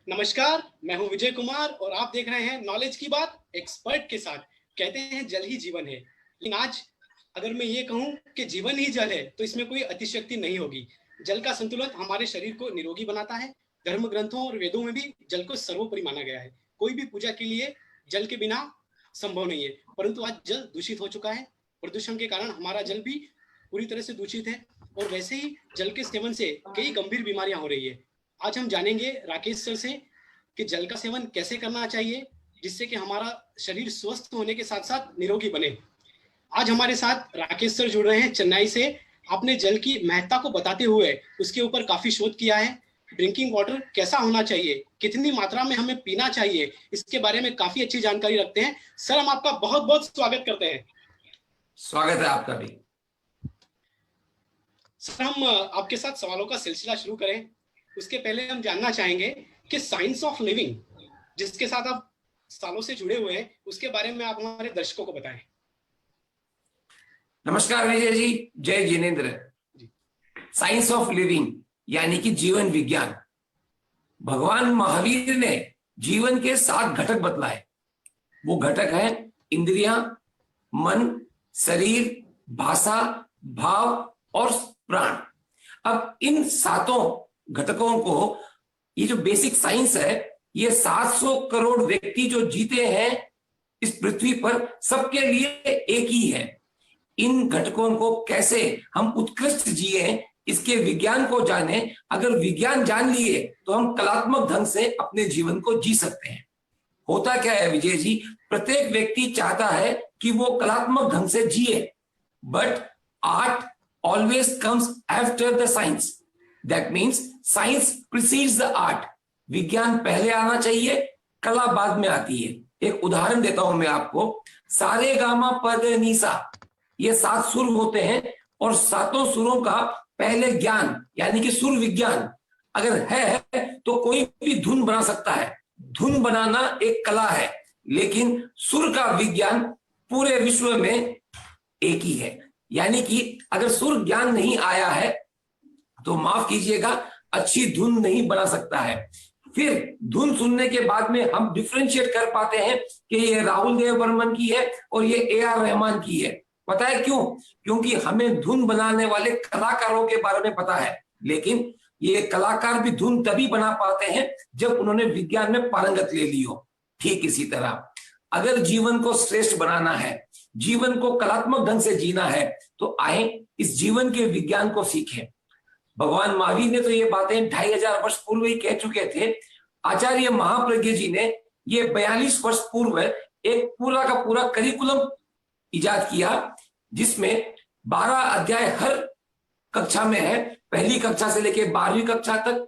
नमस्कार, मैं हूं विजय कुमार और आप देख रहे हैं नॉलेज की बात एक्सपर्ट के साथ। कहते हैं जल ही जीवन है, लेकिन आज अगर मैं ये कहूं कि जीवन ही जल है तो इसमें कोई अतिशयोक्ति नहीं होगी। जल का संतुलन हमारे शरीर को निरोगी बनाता है। धर्म ग्रंथों और वेदों में भी जल को सर्वोपरि माना गया है। कोई भी पूजा के लिए जल के बिना संभव नहीं है, परंतु आज जल दूषित हो चुका है। प्रदूषण के कारण हमारा जल भी पूरी तरह से दूषित है और वैसे ही जल के सेवन से कई गंभीर बीमारियां हो रही है। आज हम जानेंगे राकेश सर से कि जल का सेवन कैसे करना चाहिए जिससे कि हमारा शरीर स्वस्थ होने के साथ साथ निरोगी बने। आज हमारे साथ राकेश सर जुड़ रहे हैं चेन्नई से। आपने जल की महत्ता को बताते हुए उसके ऊपर काफी शोध किया है। ड्रिंकिंग वाटर कैसा होना चाहिए, कितनी मात्रा में हमें पीना चाहिए, इसके बारे में काफी अच्छी जानकारी रखते हैं। सर, हम आपका बहुत बहुत स्वागत करते हैं। स्वागत है आपका भी। सर, हम आपके साथ सवालों का सिलसिला शुरू करें उसके पहले हम जानना चाहेंगे कि साइंस ऑफ लिविंग जिसके साथ आप सालों से जुड़े हुए हैं उसके बारे में आप हमारे दर्शकों को बताएं। नमस्कार विजय जी, जय जिनेन्द्र। साइंस ऑफ लिविंग यानी कि जीवन विज्ञान। भगवान महावीर ने जीवन के 7 घटक बतलाए। वो घटक है इंद्रियां, मन, शरीर, भाषा, भाव और प्राण। अब इन 7 घटकों को, ये जो बेसिक साइंस है, ये 700 करोड़ व्यक्ति जो जीते हैं इस पृथ्वी पर, सबके लिए एक ही है। इन घटकों को कैसे हम उत्कृष्ट जिए, इसके विज्ञान को जाने। अगर विज्ञान जान लिए तो हम कलात्मक ढंग से अपने जीवन को जी सकते हैं। होता क्या है विजय जी, प्रत्येक व्यक्ति चाहता है कि वो कलात्मक ढंग से जिए, but art always comes after the science. That means science precedes the art. विज्ञान पहले आना चाहिए, कला बाद में आती है। एक उदाहरण देता हूं मैं आपको। सारे गामा पद नीसा, ये 7 सुर होते हैं और 7 सुरों का पहले ज्ञान यानी कि सुर विज्ञान अगर है तो कोई भी धुन बना सकता है। धुन बनाना एक कला है, लेकिन सुर का विज्ञान पूरे विश्व में एक ही है। यानी कि अगर सुर ज्ञान नहीं आया है तो माफ कीजिएगा, अच्छी धुन नहीं बना सकता है। फिर धुन सुनने के बाद में हम डिफरेंशिएट कर पाते हैं कि ये राहुल देव बर्मन की है और ये AR रहमान की है। पता है क्यों? क्योंकि हमें धुन बनाने वाले कलाकारों के बारे में पता है, लेकिन ये कलाकार भी धुन तभी बना पाते हैं जब उन्होंने विज्ञान में पारंगत ले ली हो। ठीक इसी तरह अगर जीवन को श्रेष्ठ बनाना है, जीवन को कलात्मक ढंग से जीना है, तो आए इस जीवन के विज्ञान को सीखें। भगवान महावीर ने तो ये बातें 2500 वर्ष पूर्व ही कह चुके थे। आचार्य महाप्रज्ञ जी ने ये 42 वर्ष पूर्व एक पूरा का पूरा करिकुलम इजाद किया, जिसमें 12 अध्याय हर कक्षा में है। पहली कक्षा से लेकर 12वीं कक्षा तक,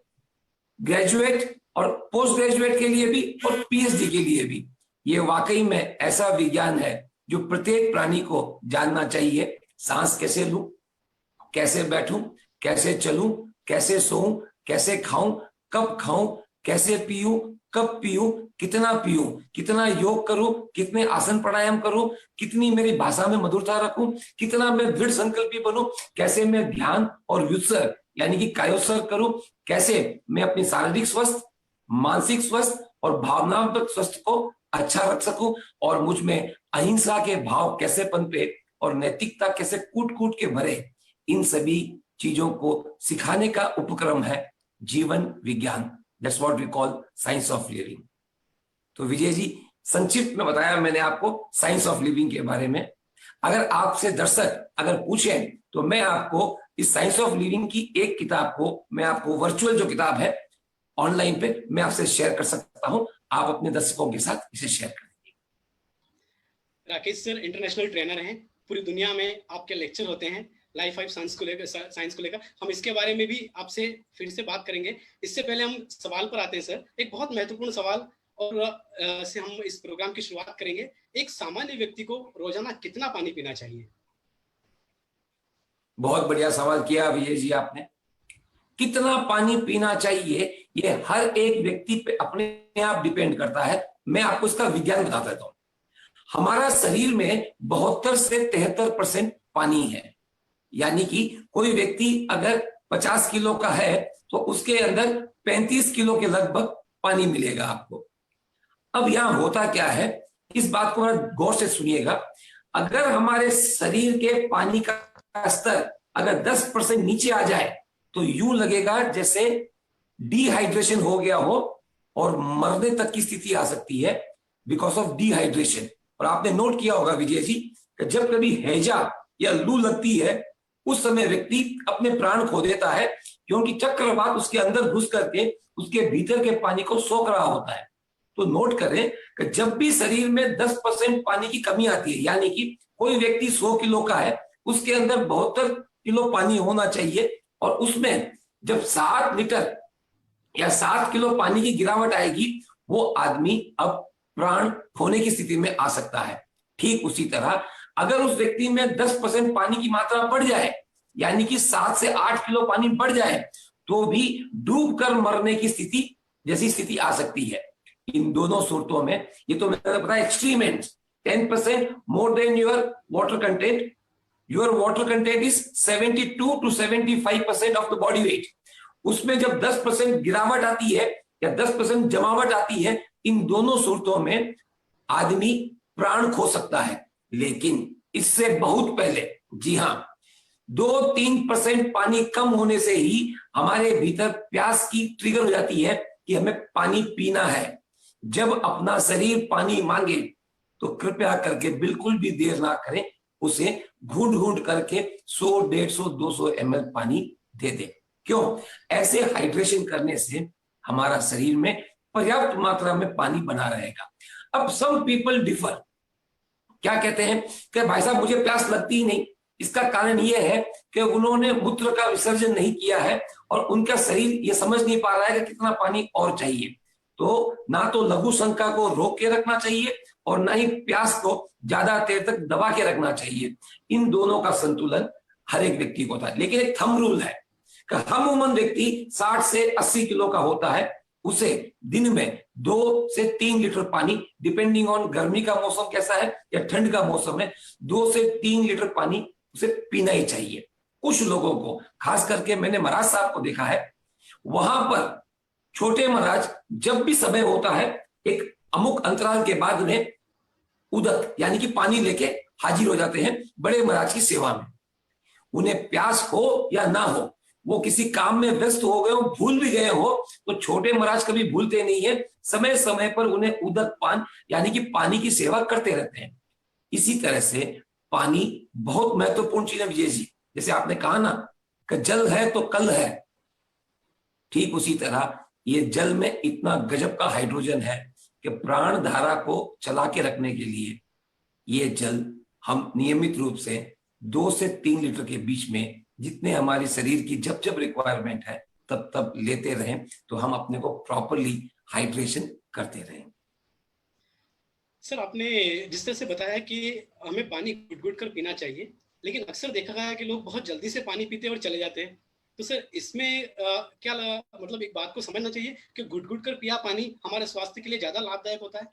ग्रेजुएट और पोस्ट ग्रेजुएट के लिए भी और PhD के लिए भी। ये वाकई में ऐसा विज्ञान है जो प्रत्येक प्राणी को जानना चाहिए। सांस कैसे लूं, कैसे बैठूं, कैसे चलूं, कैसे सोऊं, कैसे खाऊं, कब खाऊं, कैसे पीऊं, कब पीऊं, कितना पीऊं, कितना योग करूं, कितने आसन प्राणायाम करूं, कितनी मेरी भाषा में मधुरता रखूं, कितना मैं दृढ़ संकल्पी बनूं, कैसे मैं ध्यान और व्युत्सर्ग यानी कि कायोत्सर्ग करूं, कैसे मैं अपनी शारीरिक स्वस्थ, मानसिक स्वस्थ और भावनात्मक स्वस्थ को अच्छा रख सकूं, और मुझ में अहिंसा के भाव कैसे पनपे और नैतिकता कैसे कूट कूट के भरे। इन सभी चीजों को सिखाने का उपक्रम है जीवन विज्ञान। That's what we call science of living. तो विजय जी, संक्षिप्त में बताया मैंने आपको साइंस ऑफ लिविंग के बारे में। अगर आपसे दर्शक अगर पूछें तो मैं आपको इस साइंस ऑफ लिविंग की एक किताब को, मैं आपको वर्चुअल जो किताब है ऑनलाइन पे, मैं आपसे शेयर कर सकता हूं। आप अपने दर्शकों के साथ इसे शेयर कर दीजिए। राकेश सर इंटरनेशनल ट्रेनर हैं, पूरी दुनिया में आपके लेक्चर होते हैं लाइफ साइंस को लेकर। हम इसके बारे में भी आपसे फिर से बात करेंगे। इससे पहले हम सवाल पर आते हैं सर। एक बहुत महत्वपूर्ण सवाल और से हम इस प्रोग्राम की शुरुआत करेंगे। एक सामान्य व्यक्ति को रोजाना कितना पानी पीना चाहिए? बहुत बढ़िया सवाल किया विजय जी आपने। कितना पानी पीना चाहिए ये हर एक व्यक्ति पे अपने आप डिपेंड करता है। मैं आपको इसका विज्ञान बता देता हूं। हमारा शरीर में 72 से 73% पानी है। यानी कि कोई व्यक्ति अगर 50 किलो का है तो उसके अंदर 35 किलो के लगभग पानी मिलेगा आपको। अब यहां होता क्या है, इस बात को गौर से सुनिएगा। अगर हमारे शरीर के पानी का स्तर अगर 10% नीचे आ जाए तो यूं लगेगा जैसे डिहाइड्रेशन हो गया हो और मरने तक की स्थिति आ सकती है बिकॉज ऑफ डिहाइड्रेशन। और आपने नोट किया होगा विजय जी कि जब कभी हैजा या लू लगती है उस समय व्यक्ति अपने प्राण खो देता है, क्योंकि चक्रवात उसके अंदर घुस करके उसके भीतर के पानी को सोख रहा होता है। तो नोट करें कि जब भी शरीर में 10% पानी की कमी आती है, यानी कि कोई व्यक्ति 100 किलो का है, उसके अंदर 72 किलो पानी होना चाहिए, और उसमें जब 7 लीटर या 7 किलो पानी की गिरावट आएगी वो आदमी अब प्राण खोने की स्थिति में आ सकता है। ठीक उसी तरह अगर उस व्यक्ति में 10% पानी की मात्रा बढ़ जाए, यानी कि 7 से 8 किलो पानी बढ़ जाए, तो भी डूब कर मरने की स्थिति जैसी स्थिति आ सकती है। इन दोनों सूरतों में, ये तो मैंने बताया extreme and, 10% more than your water content, your water content is 72 to 75% of the body weight. उसमें जब 10% गिरावट आती है या 10% जमावट आती है, इन दोनों सूरतों में आदमी प्राण खो सकता है। लेकिन इससे बहुत पहले, जी हां, 2-3% पानी कम होने से ही हमारे भीतर प्यास की ट्रिगर हो जाती है कि हमें पानी पीना है। जब अपना शरीर पानी मांगे तो कृपया करके बिल्कुल भी देर ना करें, उसे घूंट घूंट करके 100, 150, 200 ml पानी दे दे। क्यों? ऐसे हाइड्रेशन करने से हमारा शरीर में पर्याप्त मात्रा में पानी बना रहेगा। अब सम पीपल डिफर, क्या कहते हैं कि भाई साहब मुझे प्यास लगती ही नहीं। इसका कारण यह है कि उन्होंने मूत्र का विसर्जन नहीं किया है और उनका शरीर ये समझ नहीं पा रहा है कि कितना पानी और चाहिए। तो ना तो लघु शंका को रोक के रखना चाहिए और ना ही प्यास को ज्यादा देर तक दबा के रखना चाहिए। इन दोनों का संतुलन हर एक व्यक्ति को होता है। लेकिन एक थंब रूल है कि हम उम्र व्यक्ति 60 से 80 किलो का होता है, उसे दिन में 2 से 3 लीटर पानी, डिपेंडिंग ऑन गर्मी का मौसम कैसा है या ठंड का मौसम है, 2 से 3 लीटर पानी उसे पीना ही चाहिए। कुछ लोगों को, खास करके मैंने महाराज साहब को देखा है, वहां पर छोटे महाराज जब भी समय होता है एक अमुक अंतराल के बाद उन्हें उदक यानी कि पानी लेके हाजिर हो जाते हैं बड़े महाराज की सेवा में। उन्हें प्यास हो या ना हो, वो किसी काम में व्यस्त हो गए हो, भूल भी गए हो, तो छोटे महाराज कभी भूलते नहीं है, समय समय पर उन्हें उदक पान यानी कि पानी की सेवा करते रहते हैं। इसी तरह से पानी बहुत महत्वपूर्ण चीज है विजय जी। जैसे आपने कहा ना कि जल है तो कल है, ठीक उसी तरह ये जल में इतना गजब का हाइड्रोजन है कि प्राण धारा को चला के रखने के लिए ये जल हम नियमित रूप से 2 से 3 लीटर के बीच में, जितने हमारे शरीर की जब जब रिक्वायरमेंट है तब तब लेते रहें, तो हम अपने को प्रॉपरली हाइड्रेशन करते रहें। सर, आपने जिस तरह से बताया कि हमें पानी घुट-घुट कर पीना चाहिए, लेकिन अक्सर देखा गया है कि लोग बहुत जल्दी से पानी पीते हैं और चले जाते हैं। तो सर इसमें मतलब एक बात को समझना चाहिए कि घुट-घुट कर पिया पानी हमारे स्वास्थ्य के लिए ज़्यादा लाभदायक होता है?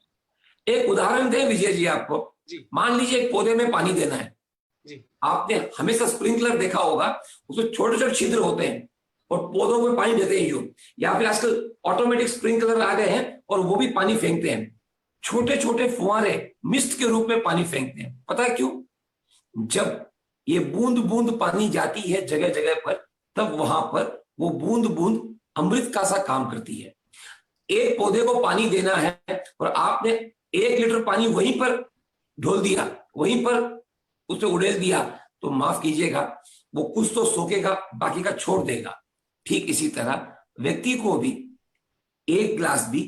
एक उदाहरण दें विजय जी आपको। जी। मान लीजिए एक पौधे में पानी देना है। जी। आपने हमेशा स्प्रिंकलर देखा होगा, उसमें छोटे-छोटे छिद्र होते हैं और पौधों में पानी देते हैं यूं, या फिर आजकल ऑटोमेटिक स्प्रिंकलर आ गए हैं और वो भी पानी फेंकते हैं। छोटे-छोटे फुहारे मिस्ट के रूप में पानी फेंकते हैं। पता है क्यों? जब ये बूंद-बूंद पानी जाती है जगह-जगह पर, तब वहां पर वो बूंद-बूंद अमृत का सा काम करती है। एक पौधे को पानी देना है और आपने 1 लीटर पानी वहीं पर ढोल दिया, वहीं पर उसे उड़ेल दिया, तो माफ कीजिएगा वो कुछ तो सोखेगा, बाकी का छोड़ देगा। ठीक इसी तरह व्यक्ति को भी 1 गिलास भी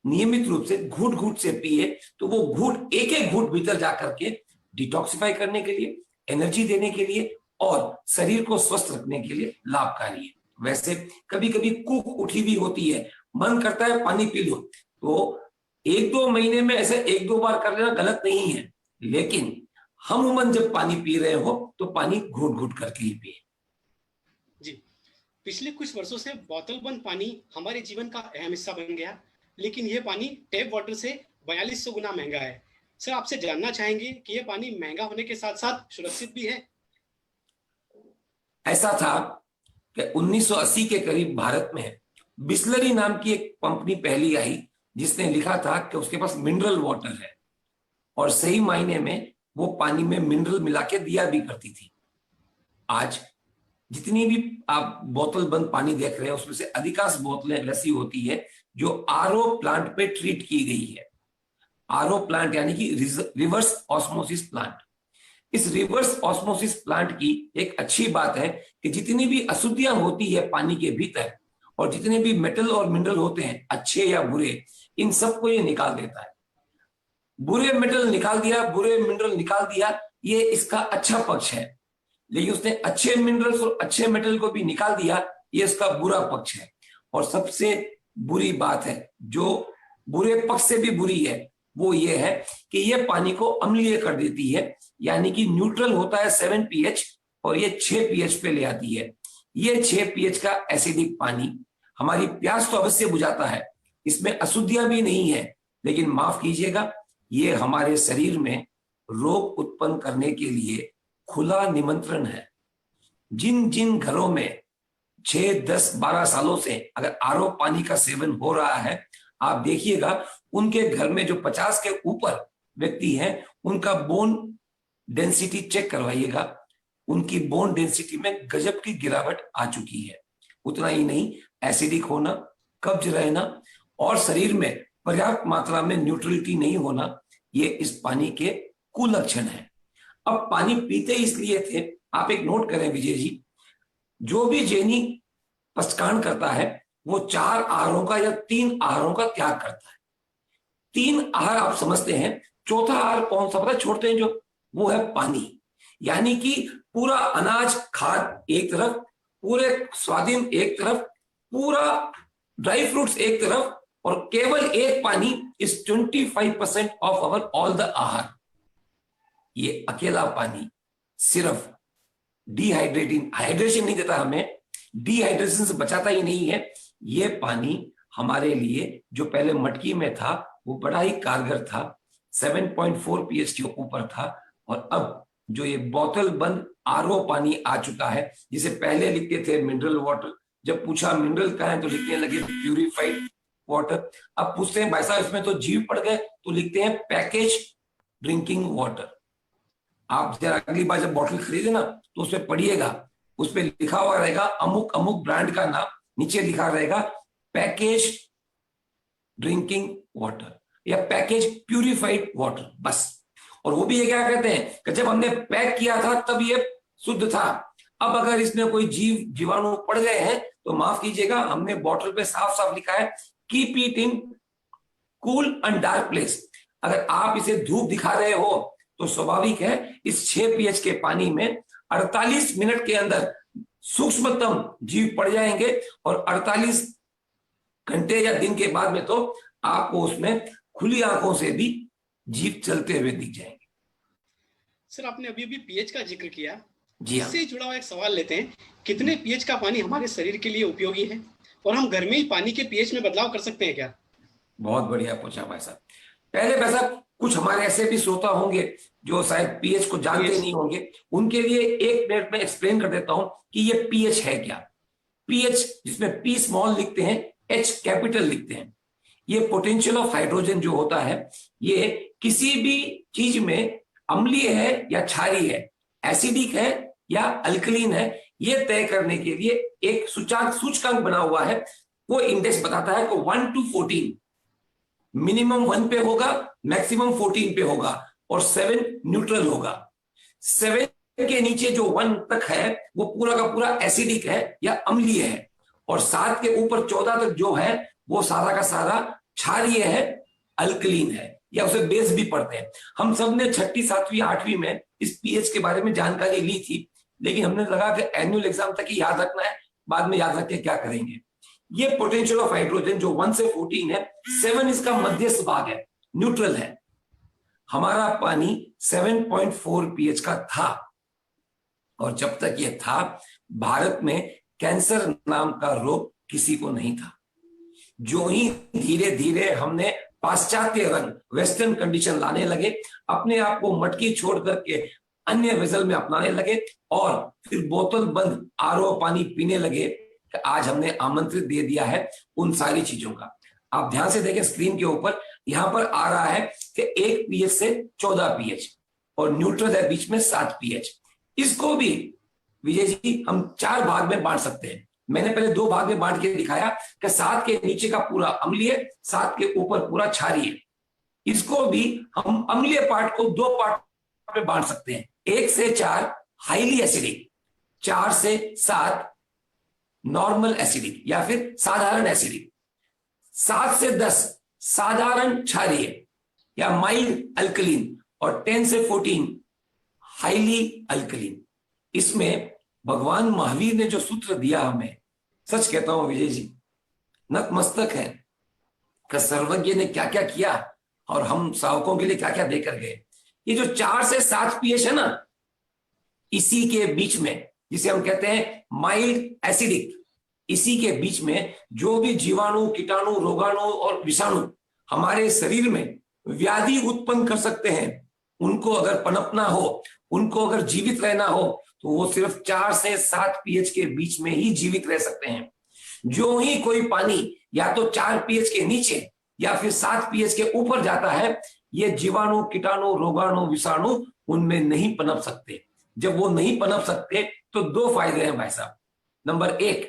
नियमित रूप से घूट घूट से पिए तो वो घूट एक घूट भीतर जाकर के डिटॉक्सिफाई करने के लिए, एनर्जी देने के लिए और शरीर को स्वस्थ रखने के लिए लाभकारी है। वैसे कभी कभी कूक उठी भी होती है, मन करता है पानी पी लो, तो 1-2 महीने में ऐसे 1-2 बार कर लेना गलत नहीं है, लेकिन हम उमन जब पानी पी रहे हो तो पानी घूट घूट करके ही पिए। जी। पिछले कुछ वर्षों से बोतल बंद पानी हमारे जीवन का अहम हिस्सा बन गया, लेकिन यह पानी टैप वाटर से 4200 गुना महंगा है। सर, आपसे जानना चाहेंगे कि यह पानी महंगा होने के साथ साथ सुरक्षित भी है? ऐसा था कि 1980 के करीब भारत में बिस्लरी नाम की एक कंपनी पहली आई जिसने लिखा था कि उसके पास मिनरल वाटर है और सही मायने में वो पानी में मिनरल मिला के दिया भी करती थी। आज जितनी भी आप बोतल बंद पानी देख रहे हैं उसमें से अधिकांश बोतलें ऐसी होती है जो आरओ प्लांट पे ट्रीट की गई है। आरओ प्लांट यानी कि रिवर्स ऑस्मोसिस प्लांट। इस रिवर्स ऑस्मोसिस प्लांट की एक अच्छी बात है कि जितनी भी अशुद्धियां होती है पानी के भीतर और जितने भी मेटल और मिनरल होते हैं अच्छे या बुरे, इन सबको ये निकाल देता है। बुरे मेटल निकाल दिया, बुरे मिनरल निकाल दिया, ये इसका अच्छा पक्ष है। लेकिन उसने अच्छे मिनरल्स और अच्छे मेटल को भी निकाल दिया, ये इसका बुरा पक्ष है। और सबसे बुरी बात है जो बुरे पक्ष से भी बुरी है वो ये है कि ये पानी को अम्लीय कर देती है। यानी कि न्यूट्रल होता है 7 pH और ये 6 pH पे ले आती है। ये 6 pH का एसिडिक पानी हमारी प्यास तो अवश्य बुझाता है, इसमें अशुद्धियां भी नहीं है, लेकिन माफ कीजिएगा ये हमारे शरीर में रोग उत्पन्न करने के लिए खुला निमंत्रण है। जिन जिन घरों में 6, 10, 12 सालों से अगर आरओ पानी का सेवन हो रहा है, आप देखिएगा उनके घर में जो 50 के ऊपर व्यक्ति हैं उनका बोन डेंसिटी चेक करवाइएगा, उनकी बोन डेंसिटी में गजब की गिरावट आ चुकी है। उतना ही नहीं, एसिडिक होना, कब्ज रहना और शरीर में पर्याप्त मात्रा में न्यूट्रलिटी नहीं होना, ये इस पानी के कुलक्षण है। अब पानी पीते इसलिए थे, आप एक नोट करें विजय जी, जो भी जैनी पचकान करता है वो 4 आहारों का या 3 आहारों का त्याग करता है। 3 आहार आप समझते हैं, चौथा आहार कौन सा पता छोड़ते हैं जो, वो है पानी। यानी कि पूरा अनाज खाद एक तरफ, पूरे स्वादिष्ट एक तरफ, पूरा ड्राई फ्रूट्स एक तरफ और केवल एक पानी is 25% of our all the आहार। ये अकेला पानी सिर्फ हाइड्रेशन नहीं देता, हमें डिहाइड्रेशन से बचाता ही नहीं है। ये पानी हमारे लिए जो पहले मटकी में था वो बड़ा ही कारगर था, 7.4 pH के ऊपर था, और अब जो ये बोतल बंद आरओ पानी आ चुका है, जिसे पहले लिखते थे मिनरल वाटर, जब पूछा मिनरल का है तो लिखने लगे प्यूरिफाइड वाटर। अब पूछते हैं भाई साहब इसमें तो जीव पड़ गए, तो लिखते हैं पैकेज ड्रिंकिंग वाटर। आप जरा अगली बार जब बोतल खरीदे ना तो उसमें पढ़िएगा, उस पर लिखा हुआ रहेगा अमुक अमुक ब्रांड का नाम, नीचे लिखा रहेगा पैकेज ड्रिंकिंग वाटर या पैकेज प्यूरिफाइड वाटर, बस। और वो भी ये क्या कहते हैं कि जब हमने पैक किया था तब ये शुद्ध था, अब अगर इसमें कोई जीवाणु पड़ गए हैं तो माफ कीजिएगा, हमने बोतल पे साफ साफ लिखा है keep it in cool and dark place. अगर आप इसे धूप दिखा रहे हो तो स्वाभाविक है इस 6 pH के पानी में 48 मिनट के अंदर सूक्ष्मतम जीव पड़ जाएंगे और 48 घंटे या दिन के बाद में तो आपको उसमें खुली आंखों से भी जीव चलते हुए दिख जाएंगे। सर आपने अभी अभी पीएच का जिक्र किया, जी हाँ। इससे जुड़ा हुआ एक सवाल लेते हैं, कितने पीएच का पानी हमारे शरीर के लिए उपयोगी है और हम घर में ही पानी के पीएच में बदलाव कर सकते हैं क्या? बहुत बढ़िया पूछा भाई साहब। पहले भाई साहब कुछ हमारे ऐसे भी श्रोता होंगे जो शायद पीएच को जानते नहीं होंगे, उनके लिए एक मिनट में एक्सप्लेन कर देता हूं कि ये पीएच है क्या। पीएच जिसमें पी स्मॉल लिखते हैं, एच कैपिटल लिखते हैं, ये पोटेंशियल ऑफ हाइड्रोजन जो होता है, ये किसी भी चीज में अम्लीय है या क्षारीय है, एसिडिक है या अल्कलीन है, ये तय करने के लिए एक सूचकांक बना हुआ है। वो इंडेक्स बताता है कि 1 to 14, मिनिमम 1 पे होगा, मैक्सिमम 14 पे होगा और 7 न्यूट्रल होगा। 7 के नीचे जो 1 तक है वो पूरा का पूरा एसिडिक है या अम्लीय है, और 7 के ऊपर 14 तक जो है वो सारा का सारा क्षारीय है, अल्कलीन है, या उसे बेस भी पढ़ते हैं। हम सब ने 6वीं, 7वीं, 8वीं में इस पीएच के बारे में जानकारी ली थी, लेकिन हमने लगा कि एनुअल एग्जाम तक ही याद रखना है, बाद में याद रख के क्या करेंगे। ये पोटेंशियल ऑफ हाइड्रोजन जो 1 से 14 है, 7 इसका मध्यस्थ भाग है, न्यूट्रल है। हमारा पानी 7.4 पीएच का था, और जब तक ये था भारत में कैंसर नाम का रोग किसी को नहीं था। जो ही धीरे धीरे हमने पाश्चात्य रंग, वेस्टर्न कंडीशन लाने लगे, अपने आप को मटकी छोड़ करके अन्य वेसल में अपनाने लगे और फिर बोतल बंद आरओ पानी पीने लगे, कि आज हमने आमंत्रित दे दिया है उन सारी चीजों का। आप ध्यान से देखें स्क्रीन के ऊपर, यहां पर आ रहा है कि 1 pH से 14 pH और न्यूट्रल है बीच में 7 pH। इसको भी विजय जी हम 4 भाग में बांट सकते हैं। मैंने पहले 2 भाग में बांट के दिखाया कि 7 के नीचे का पूरा अम्लीय, 7 के ऊपर पूरा क्षारीय। इसको भी हम अम्लीय पार्ट को 2 पार्ट में बांट सकते हैं। 1 से 4 हाईली एसिडिक, 4 से 7 नॉर्मल एसिडिक या फिर साधारण एसिडिक, 7 से 10 साधारण क्षारीय या माइल्ड अल्कलीन और 10 से 14 हाईली अल्कलीन। इसमें भगवान महावीर ने जो सूत्र दिया हमें, सच कहता हूं विजय जी, नतमस्तक है कि सर्वज्ञ ने क्या क्या किया और हम श्रावकों के लिए क्या क्या देकर गए। ये जो 4 से 7 pH है ना, इसी के बीच में, जिसे हम कहते हैं माइल्ड एसिडिक, इसी के बीच में जो भी जीवाणु, कीटाणु, रोगाणु और विषाणु हमारे शरीर में व्याधि उत्पन्न कर सकते हैं, उनको अगर पनपना हो, उनको अगर जीवित रहना हो, तो वो सिर्फ 4 से 7 pH के बीच में ही जीवित रह सकते हैं। जो ही कोई पानी या तो 4 pH के नीचे या फिर 7 pH के ऊपर जाता है, ये जीवाणु, कीटाणु, रोगाणु, विषाणु उनमें नहीं पनप सकते। जब वो नहीं पनप सकते तो 2 फायदे हैं भाई साहब। नंबर 1,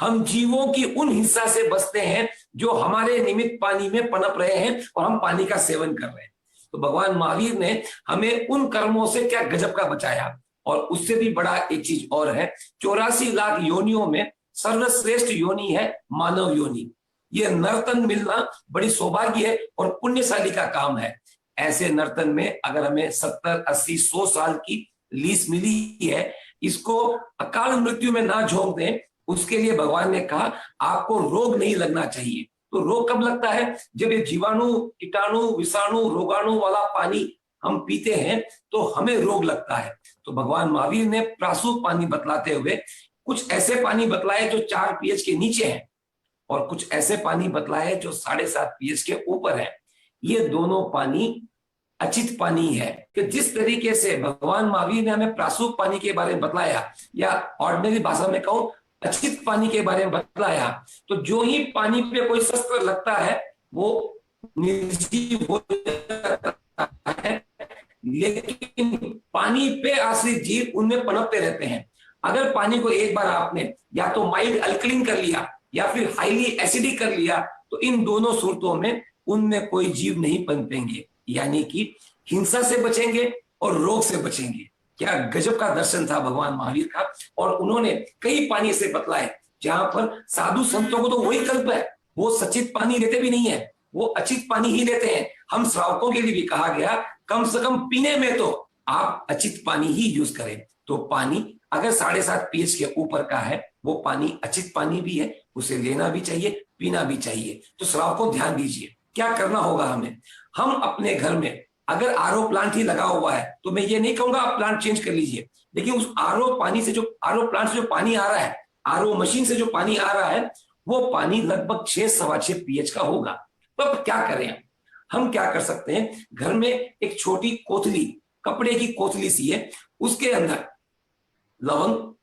हम जीवों की उन हिस्सा से बचते हैं जो हमारे निमित्त पानी में पनप रहे हैं और हम पानी का सेवन कर रहे हैं। तो भगवान महावीर ने हमें उन कर्मों से क्या गजब का बचाया। और उससे भी बड़ा एक चीज और है, 84 लाख योनियों में सर्वश्रेष्ठ योनि है मानव योनि। ये नर्तन मिलना बड़ी सौभाग्य है और पुण्यशाली का काम है। ऐसे नर्तन में अगर हमें 70, 80, 100 साल की लीज मिली है, इसको अकाल मृत्यु में ना झोंक दें। उसके लिए भगवान ने कहा आपको रोग नहीं लगना चाहिए। तो रोग कब लगता है? जब ये जीवाणु, कीटाणु, विषाणु, रोगाणु वाला पानी हम पीते हैं तो हमें रोग लगता है। तो भगवान महावीर ने प्रासूक पानी बतलाते हुए कुछ ऐसे पानी बतलाए जो 4 pH के नीचे हैं और कुछ ऐसे पानी बतलाए जो 7.5 pH के ऊपर है। ये दोनों पानी अचित पानी है कि जिस तरीके से भगवान महावीर ने हमें प्रासूक पानी के बारे में बतलाया, या ऑर्डिनरी भाषा में कहूं अचित पानी के बारे में बतलाया, तो जो ही पानी पे कोई शस्त्र लगता है वो निर्जीव हो जाता है, लेकिन पानी पे आश्रित जीव उनमें पनपते रहते हैं। अगर पानी को एक बार आपने या तो माइल्ड अल्कलीन कर लिया या फिर हाईली एसिडिक कर लिया, तो इन दोनों सूरतों में उनमें कोई जीव नहीं पनपेंगे, यानी कि हिंसा से बचेंगे और रोग से बचेंगे। क्या गजब का दर्शन था भगवान महावीर का। और उन्होंने कई पानी से बतलाए जहां पर साधु संतों को तो वही कल्प है, वो सचित पानी लेते भी नहीं है, वो अचित पानी ही लेते हैं। हम श्रावकों के लिए भी कहा गया कम से कम पीने में तो आप अचित पानी ही यूज करें। तो पानी अगर 7.5 pH के ऊपर का है, वो पानी अचित पानी भी है, उसे लेना भी चाहिए, पीना भी चाहिए। तो श्रावकों ध्यान दीजिए क्या करना होगा हमें। हम अपने घर में अगर आरओ प्लांट ही लगा हुआ है तो मैं ये नहीं कहूंगा आप प्लांट चेंज कर लीजिए, लेकिन उस आरओ पानी से, जो आरओ प्लांट से जो पानी आ रहा है, आरओ मशीन से जो पानी आ रहा है, वो पानी लगभग 6-6.25 pH का होगा। तो अब क्या करें हम क्या कर सकते हैं, घर में एक छोटी कोथली, कपड़े की कोथली सी है, उसके अंदर लवंग,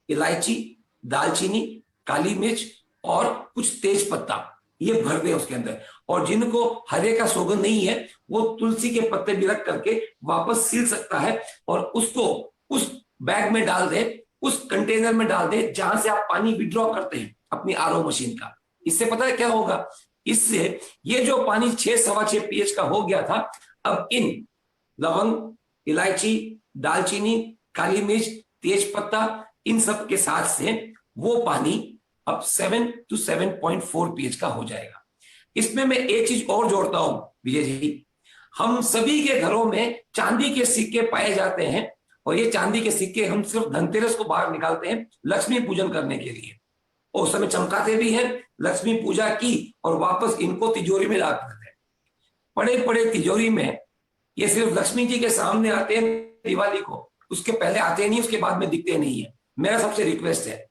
इलायची, दालचीनी, काली मिर्च और कुछ तेज पत्ता ये भर दे उसके अंदर। और जिनको हरे का सोगंद नहीं है वो तुलसी के पत्ते भी रख करके वापस सील सकता है और उसको उस बैग में डाल दे, उस कंटेनर में डाल दे जहां से आप पानी विड्रॉ करते हैं अपनी आरओ मशीन का। इससे पता है क्या होगा, इससे ये जो पानी 6-6.25 pH का हो गया था, अब इन लवंग, इलायची, दालचीनी, काली मिर्च, तेज पत्ता, इन सब के साथ से वो पानी अब 7 to 7.4 pH का हो जाएगा। इसमें मैं एक चीज और जोड़ता हूं विजय जी, हम सभी के घरों में चांदी के सिक्के पाए जाते हैं और ये चांदी के सिक्के हम सिर्फ धनतेरस को बाहर निकालते हैं लक्ष्मी पूजन करने के लिए, और उस समय चमकाते भी हैं, लक्ष्मी पूजा की और वापस इनको तिजोरी में रख देते हैं। पड़े पड़े तिजोरी में ये सिर्फ लक्ष्मी जी के सामने आते हैं दिवाली को, उसके पहले आते नहीं, उसके बाद में दिखते नहीं है। मेरा सबसे रिक्वेस्ट है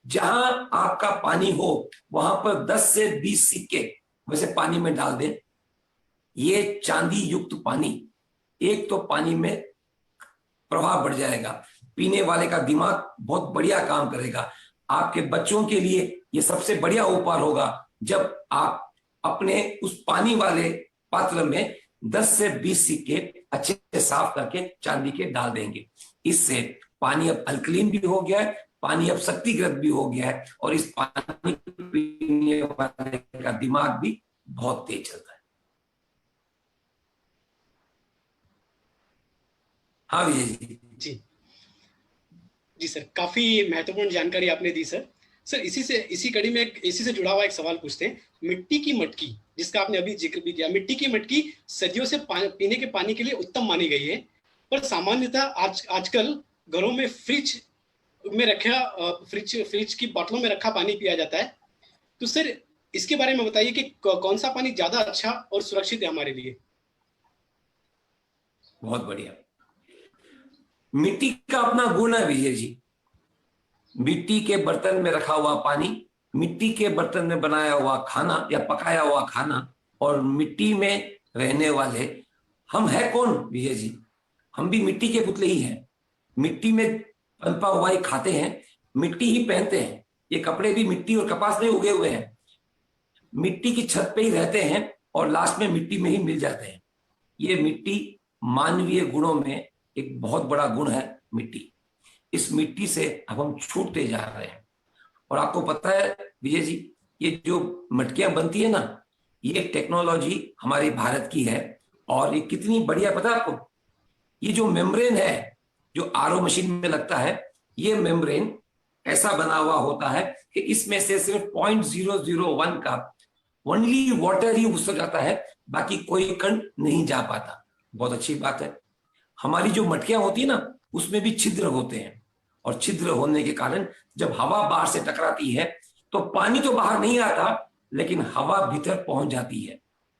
जहां आपका पानी हो वहां पर 10 से 20 सिक्के वैसे पानी में डाल दें। ये चांदी युक्त पानी, एक तो पानी में प्रभाव बढ़ जाएगा, पीने वाले का दिमाग बहुत बढ़िया काम करेगा, आपके बच्चों के लिए ये सबसे बढ़िया उपहार होगा जब आप अपने उस पानी वाले पात्र में 10 से 20 सिक्के अच्छे से साफ करके चांदी के डाल देंगे। इससे पानी अब अल्कलीन भी हो गया है, पानी अब शक्तिग्रत भी हो गया है, और इस पानी पीने वाले का दिमाग भी बहुत तेज चलता है। हाँ विजय जी। जी जी सर, काफी महत्वपूर्ण जानकारी आपने दी सर। सर इसी कड़ी में इसी से जुड़ा हुआ एक सवाल पूछते हैं। मिट्टी की मटकी, जिसका आपने अभी जिक्र भी किया, मिट्टी की मटकी सदियों से पीने के पानी के लिए उत्तम मानी गई है, पर सामान्यतः आजकल घरों में फ्रिज में रखा फ्रिज की बोतलों में रखा पानी पिया जाता है। तो सर इसके बारे में बताइए कि कौन सा पानी ज्यादा अच्छा और सुरक्षित है हमारे लिए? बहुत बढ़िया। मिट्टी का अपना गुण है विजय जी। मिट्टी के बर्तन में रखा हुआ पानी, मिट्टी के बर्तन में बनाया हुआ खाना या पकाया हुआ खाना, और मिट्टी में रहने वाले हम है कौन विजय जी? हम भी मिट्टी के पुतले ही हैं। मिट्टी में पनपा हुआ ही खाते हैं, मिट्टी ही पहनते हैं। ये कपड़े भी मिट्टी और कपास में उगे हुए हैं। मिट्टी की छत पे ही रहते हैं और लास्ट में मिट्टी में ही मिल जाते हैं। ये मिट्टी मानवीय गुणों में एक बहुत बड़ा गुण है मिट्टी। इस मिट्टी से अब हम छूटते जा रहे हैं। और आपको पता है विजय जी, ये जो मटकियां बनती है ना, ये टेक्नोलॉजी हमारे भारत की है। और ये कितनी बढ़िया पता है आपको? ये जो मेम्ब्रेन है जो आरओ मशीन में लगता है, ये मेम्ब्रेन ऐसा बना हुआ होता है कि इसमें से सिर्फ 0.001 का ओनली वाटर ही घुस जाता है, बाकी कोई कण नहीं जा पाता। बहुत अच्छी बात है। हमारी जो मटकियां होती है ना, उसमें भी छिद्र होते हैं, और छिद्र होने के कारण जब हवा बाहर से टकराती है तो पानी तो बाहर नहीं आता, लेकिन हवा भीतर पहुंच जाती है।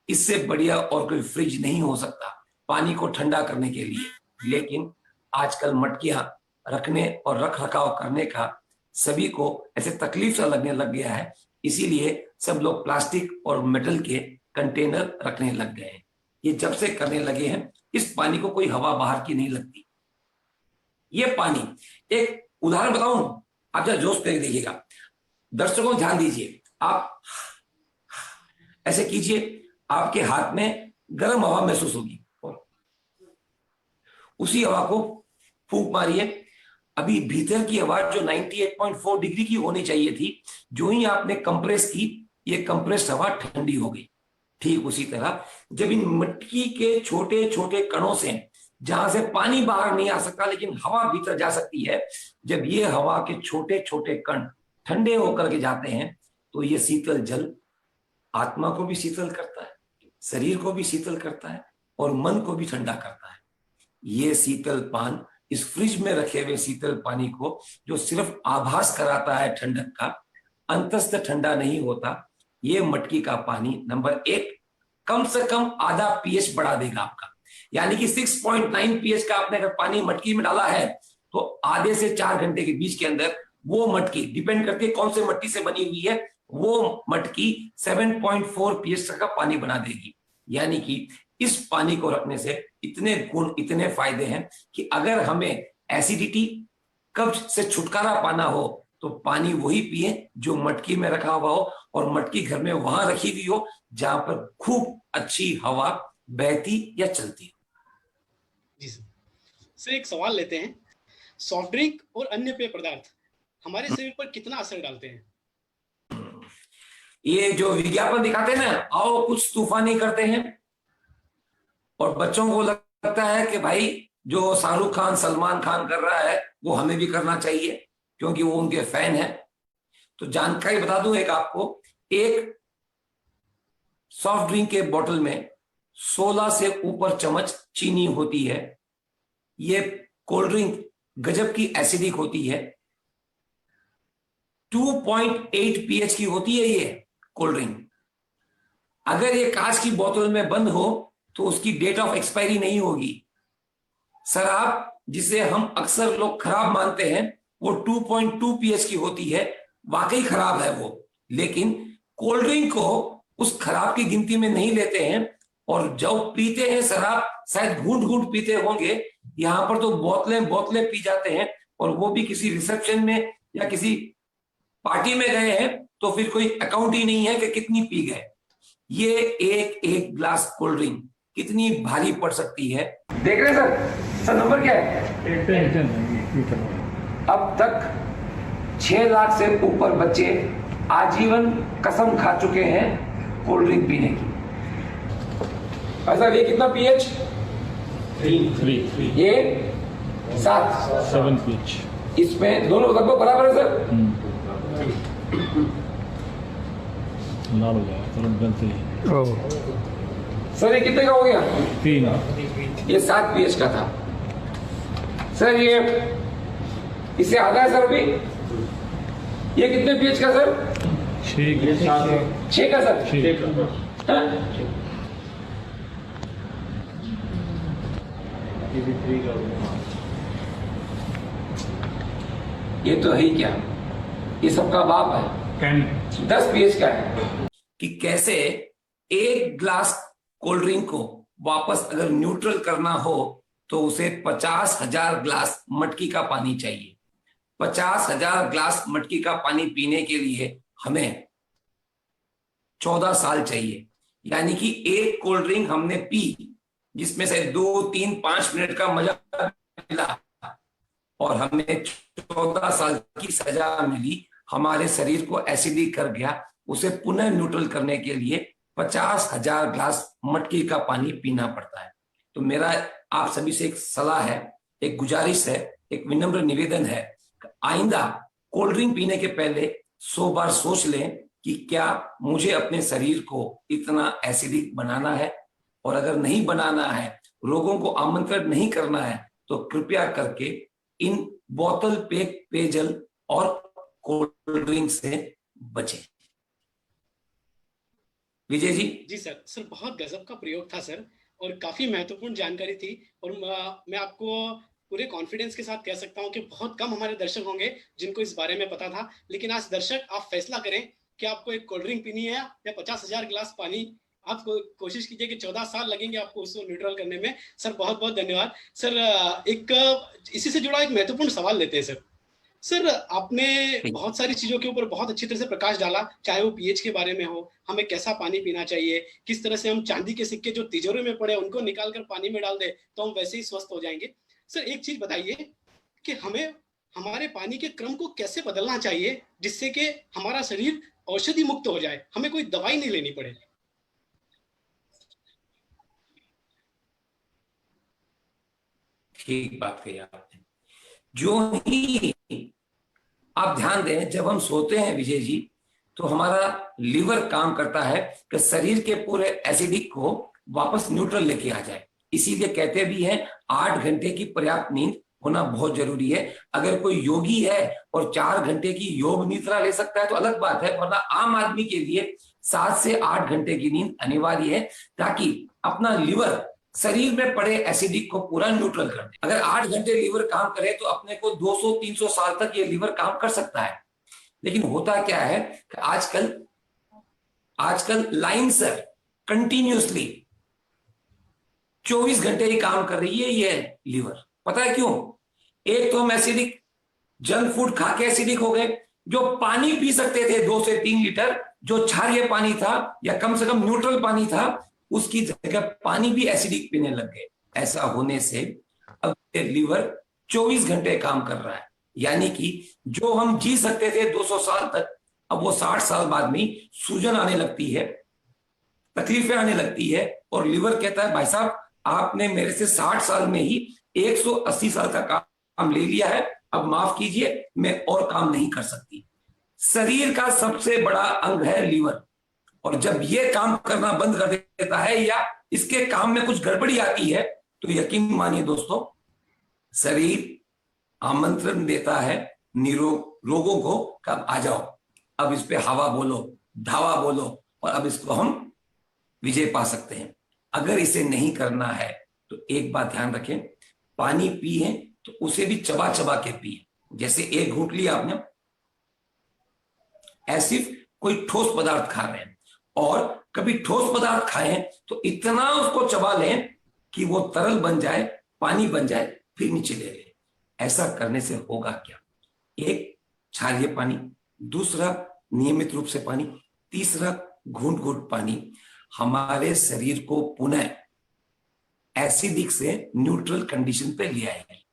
इससे बढ़िया और कोई फ्रिज नहीं हो सकता पानी को ठंडा करने के लिए। लेकिन आजकल मटकियां रखने और रख रखाव करने का सभी को ऐसे तकलीफ सा लगने लग गया है, इसीलिए सब लोग प्लास्टिक और मेटल के कंटेनर रखने लग गए हैं। ये जब से करने लगे हैं, इस पानी को कोई हवा बाहर की नहीं लगती। ये पानी, एक उदाहरण बताऊं, आप जरा जोश करके देखिएगा। दर्शकों ध्यान दीजिए, आप ऐसे कीजिए, आपके हाथ में गर्म हवा महसूस होगी, उसी हवा को फूंक मारिए। अभी भीतर की हवा जो 98.4 डिग्री की होनी चाहिए थी, जो ही आपने कंप्रेस की, ये कंप्रेस हवा ठंडी हो गई। ठीक उसी तरह जब इन मिट्टी के छोटे छोटे कणों से, जहां से पानी बाहर नहीं आ सकता लेकिन हवा भीतर जा सकती है, जब ये हवा के छोटे छोटे कण ठंडे होकर के जाते हैं, तो ये शीतल जल आत्मा को भी शीतल करता है, शरीर को भी शीतल करता है, और मन को भी ठंडा करता है। ये शीतल पान, इस फ्रिज में रखे हुए शीतल पानी को, जो सिर्फ आभास कराता है ठंडक का, अंतस्थ ठंडा नहीं होता। ये मटकी का पानी नंबर 1 कम से कम आधा पीएच बढ़ा देगा आपका। यानी कि 6.9 पीएच का आपने अगर पानी मटकी में डाला है, तो आधे से 4 घंटे के बीच के अंदर वो मटकी, डिपेंड करती है कौन से मट्टी से बनी हुई है, वो मटकी 7.4 पीएच तक का पानी बना देगी। यानी कि इस पानी को रखने से इतने गुण, इतने फायदे हैं कि अगर हमें एसिडिटी, कब्ज से छुटकारा पाना हो, तो पानी वही पिए जो मटकी में रखा हुआ हो, और मटकी घर में वहां रखी हुई हो जहां पर खूब अच्छी हवा बहती या चलती हो। जी सर, एक सवाल लेते हैं। सॉफ्ट ड्रिंक और अन्य पेय पदार्थ हमारे शरीर पर कितना असर डालते हैं? ये जो विज्ञापन दिखाते हैं ना, आओ कुछ तूफानी करते हैं, और बच्चों को लगता है कि भाई जो शाहरुख खान, सलमान खान कर रहा है वो हमें भी करना चाहिए, क्योंकि वो उनके फैन है। तो जानकारी बता दूं एक आपको, एक सॉफ्ट ड्रिंक के बोतल में 16 से ऊपर चम्मच चीनी होती है। ये कोल्ड ड्रिंक गजब की एसिडिक होती है। 2.8 पीएच की होती है ये कोल्ड ड्रिंक। अगर ये कांच की बोतल में बंद हो तो उसकी डेट ऑफ एक्सपायरी नहीं होगी। शराब, जिसे हम अक्सर लोग खराब मानते हैं, वो 2.2 पीएच की होती है, वाकई खराब है वो। लेकिन कोल्ड ड्रिंक को उस खराब की गिनती में नहीं लेते हैं, और जब पीते हैं शराब, शायद घूंट घूंट पीते होंगे, यहां पर तो बोतलें बोतलें पी जाते हैं, और वो भी किसी रिसेप्शन में या किसी पार्टी में गए हैं तो फिर कोई अकाउंट ही नहीं है कि कितनी पी गए। ये एक एक ग्लास कोल्ड ड्रिंक कितनी भारी पड़ सकती है, देख रहे हैं सर नंबर क्या है? अब तक 6 लाख से ऊपर बच्चे आजीवन कसम खा चुके हैं कोल्ड ड्रिंक पीने की। सर ये कितना पीएच? 3 ये 7 पीएच। इसमें दोनों लगभग बराबर है सर। लाल हो जाएगा तुरंत गलती। सर ये कितने का हो गया? 3। ये 7 पीएच का था सर। ये इससे आधा है सर। अभी ये कितने पीएच का सर? 6 का सर। 6 हाँ? ये तो है ही क्या, ये सबका बाप है। 10 पीएच का है कि कैसे एक ग्लास कोल्ड ड्रिंक को वापस अगर न्यूट्रल करना हो तो उसे 50,000 ग्लास मटकी का पानी चाहिए। 50,000 ग्लास मटकी का पानी पीने के लिए हमें 14 साल चाहिए। यानी कि एक कोल्ड ड्रिंक हमने पी जिसमें से 2, 3, 5 मिनट का मजा मिला और हमें 14 साल की सजा मिली। हमारे शरीर को एसिडिक कर गया। उसे पुनः न्यूट्रल करने के लिए 50,000 ग्लास मटकी का पानी पीना पड़ता है। तो मेरा आप सभी से एक सलाह है, एक गुजारिश है, एक विनम्र निवेदन है, आइंदा कोल्ड ड्रिंक पीने के पहले 100 बार सोच लें कि क्या मुझे अपने शरीर को इतना एसिडिक बनाना है, और अगर नहीं बनाना है, रोगों को आमंत्रित नहीं करना है, तो कृपया करके इन बोतल पैक पेयजल और कोल्ड ड्रिंक से बचें। विजय जी। जी सर बहुत गजब का प्रयोग था सर, और काफी महत्वपूर्ण जानकारी थी। और मैं आपको पूरे कॉन्फिडेंस के साथ कह सकता हूं कि बहुत कम हमारे दर्शक होंगे जिनको इस बारे में पता था। लेकिन आज दर्शक आप फैसला करें कि आपको एक कोल्ड ड्रिंक पीनी है या 50,000 गिलास पानी। आप कोशिश कीजिए कि 14 साल लगेंगे आपको उसको न्यूट्रल करने में। सर बहुत बहुत धन्यवाद। सर एक इसी से जुड़ा एक महत्वपूर्ण सवाल लेते हैं सर आपने बहुत सारी चीजों के ऊपर बहुत अच्छी तरह से प्रकाश डाला, चाहे वो पीएच के बारे में हो, हमें कैसा पानी पीना चाहिए, किस तरह से हम चांदी के सिक्के जो तिजोरी में पड़े उनको निकाल कर पानी में डाल दे तो हम वैसे ही स्वस्थ हो जाएंगे। सर एक चीज बताइए कि हमें हमारे पानी के क्रम को कैसे बदलना चाहिए जिससे कि हमारा शरीर औषधि मुक्त हो जाए, हमें कोई दवाई नहीं लेनी पड़े। ठीक बात कही आपने। जो ही आप ध्यान दें, जब हम सोते हैं विजय जी, तो हमारा लीवर काम करता है कि शरीर के पूरे एसिडिक को वापस न्यूट्रल लेके आ जाए। इसीलिए कहते भी हैं 8 घंटे की पर्याप्त नींद होना बहुत जरूरी है। अगर कोई योगी है और 4 घंटे की योग निद्रा ले सकता है तो अलग बात है, वरना आम आदमी के लिए 7 से 8 घंटे की नींद अनिवार्य है, ताकि अपना लीवर शरीर में पड़े एसिडिक को पूरा न्यूट्रल कर दे। अगर 8 घंटे लीवर काम करे तो अपने को 200-300 साल तक ये लीवर काम कर सकता है। लेकिन होता क्या है कि आजकल लाइन सर कंटिन्यूसली 24 घंटे ही काम कर रही है ये लीवर। पता है क्यों? एक तो हम एसिडिक जंक फूड खा के एसिडिक हो गए। जो पानी पी सकते थे 2 से 3 लीटर, जो क्षारीय पानी था या कम से कम न्यूट्रल पानी था, उसकी जगह पानी भी एसिडिक पीने लग गए। ऐसा होने से अब लीवर 24 घंटे काम कर रहा है। यानी कि जो हम जी सकते थे 200 साल तक, अब वो 60 साल बाद में सूजन आने लगती है, तकलीफें आने लगती है, और लीवर कहता है भाई साहब आपने मेरे से 60 साल में ही 180 साल का काम ले लिया है, अब माफ कीजिए मैं और काम नहीं कर सकती। शरीर का सबसे बड़ा अंग है लीवर, और जब ये काम करना बंद कर देता है या इसके काम में कुछ गड़बड़ी आती है तो यकीन मानिए दोस्तों, शरीर आमंत्रण देता है रोगों को, कब आ जाओ, अब इस पे हवा बोलो, धावा बोलो, और अब इसको हम विजय पा सकते हैं। अगर इसे नहीं करना है तो एक बात ध्यान रखें, पानी पिए तो उसे भी चबा चबा के पिए। जैसे एक घूंट लिया आपने, ऐसे कोई ठोस पदार्थ खा रहे हैं, और कभी ठोस पदार्थ खाएं तो इतना उसको चबा लें कि वो तरल बन जाए, पानी बन जाए, फिर नीचे ले लें। ऐसा करने से होगा क्या? एक, क्षारीय पानी, दूसरा नियमित रूप से पानी, तीसरा घूंट घूंट पानी हमारे शरीर को पुनः एसिडिक से न्यूट्रल कंडीशन पे ले आएगी।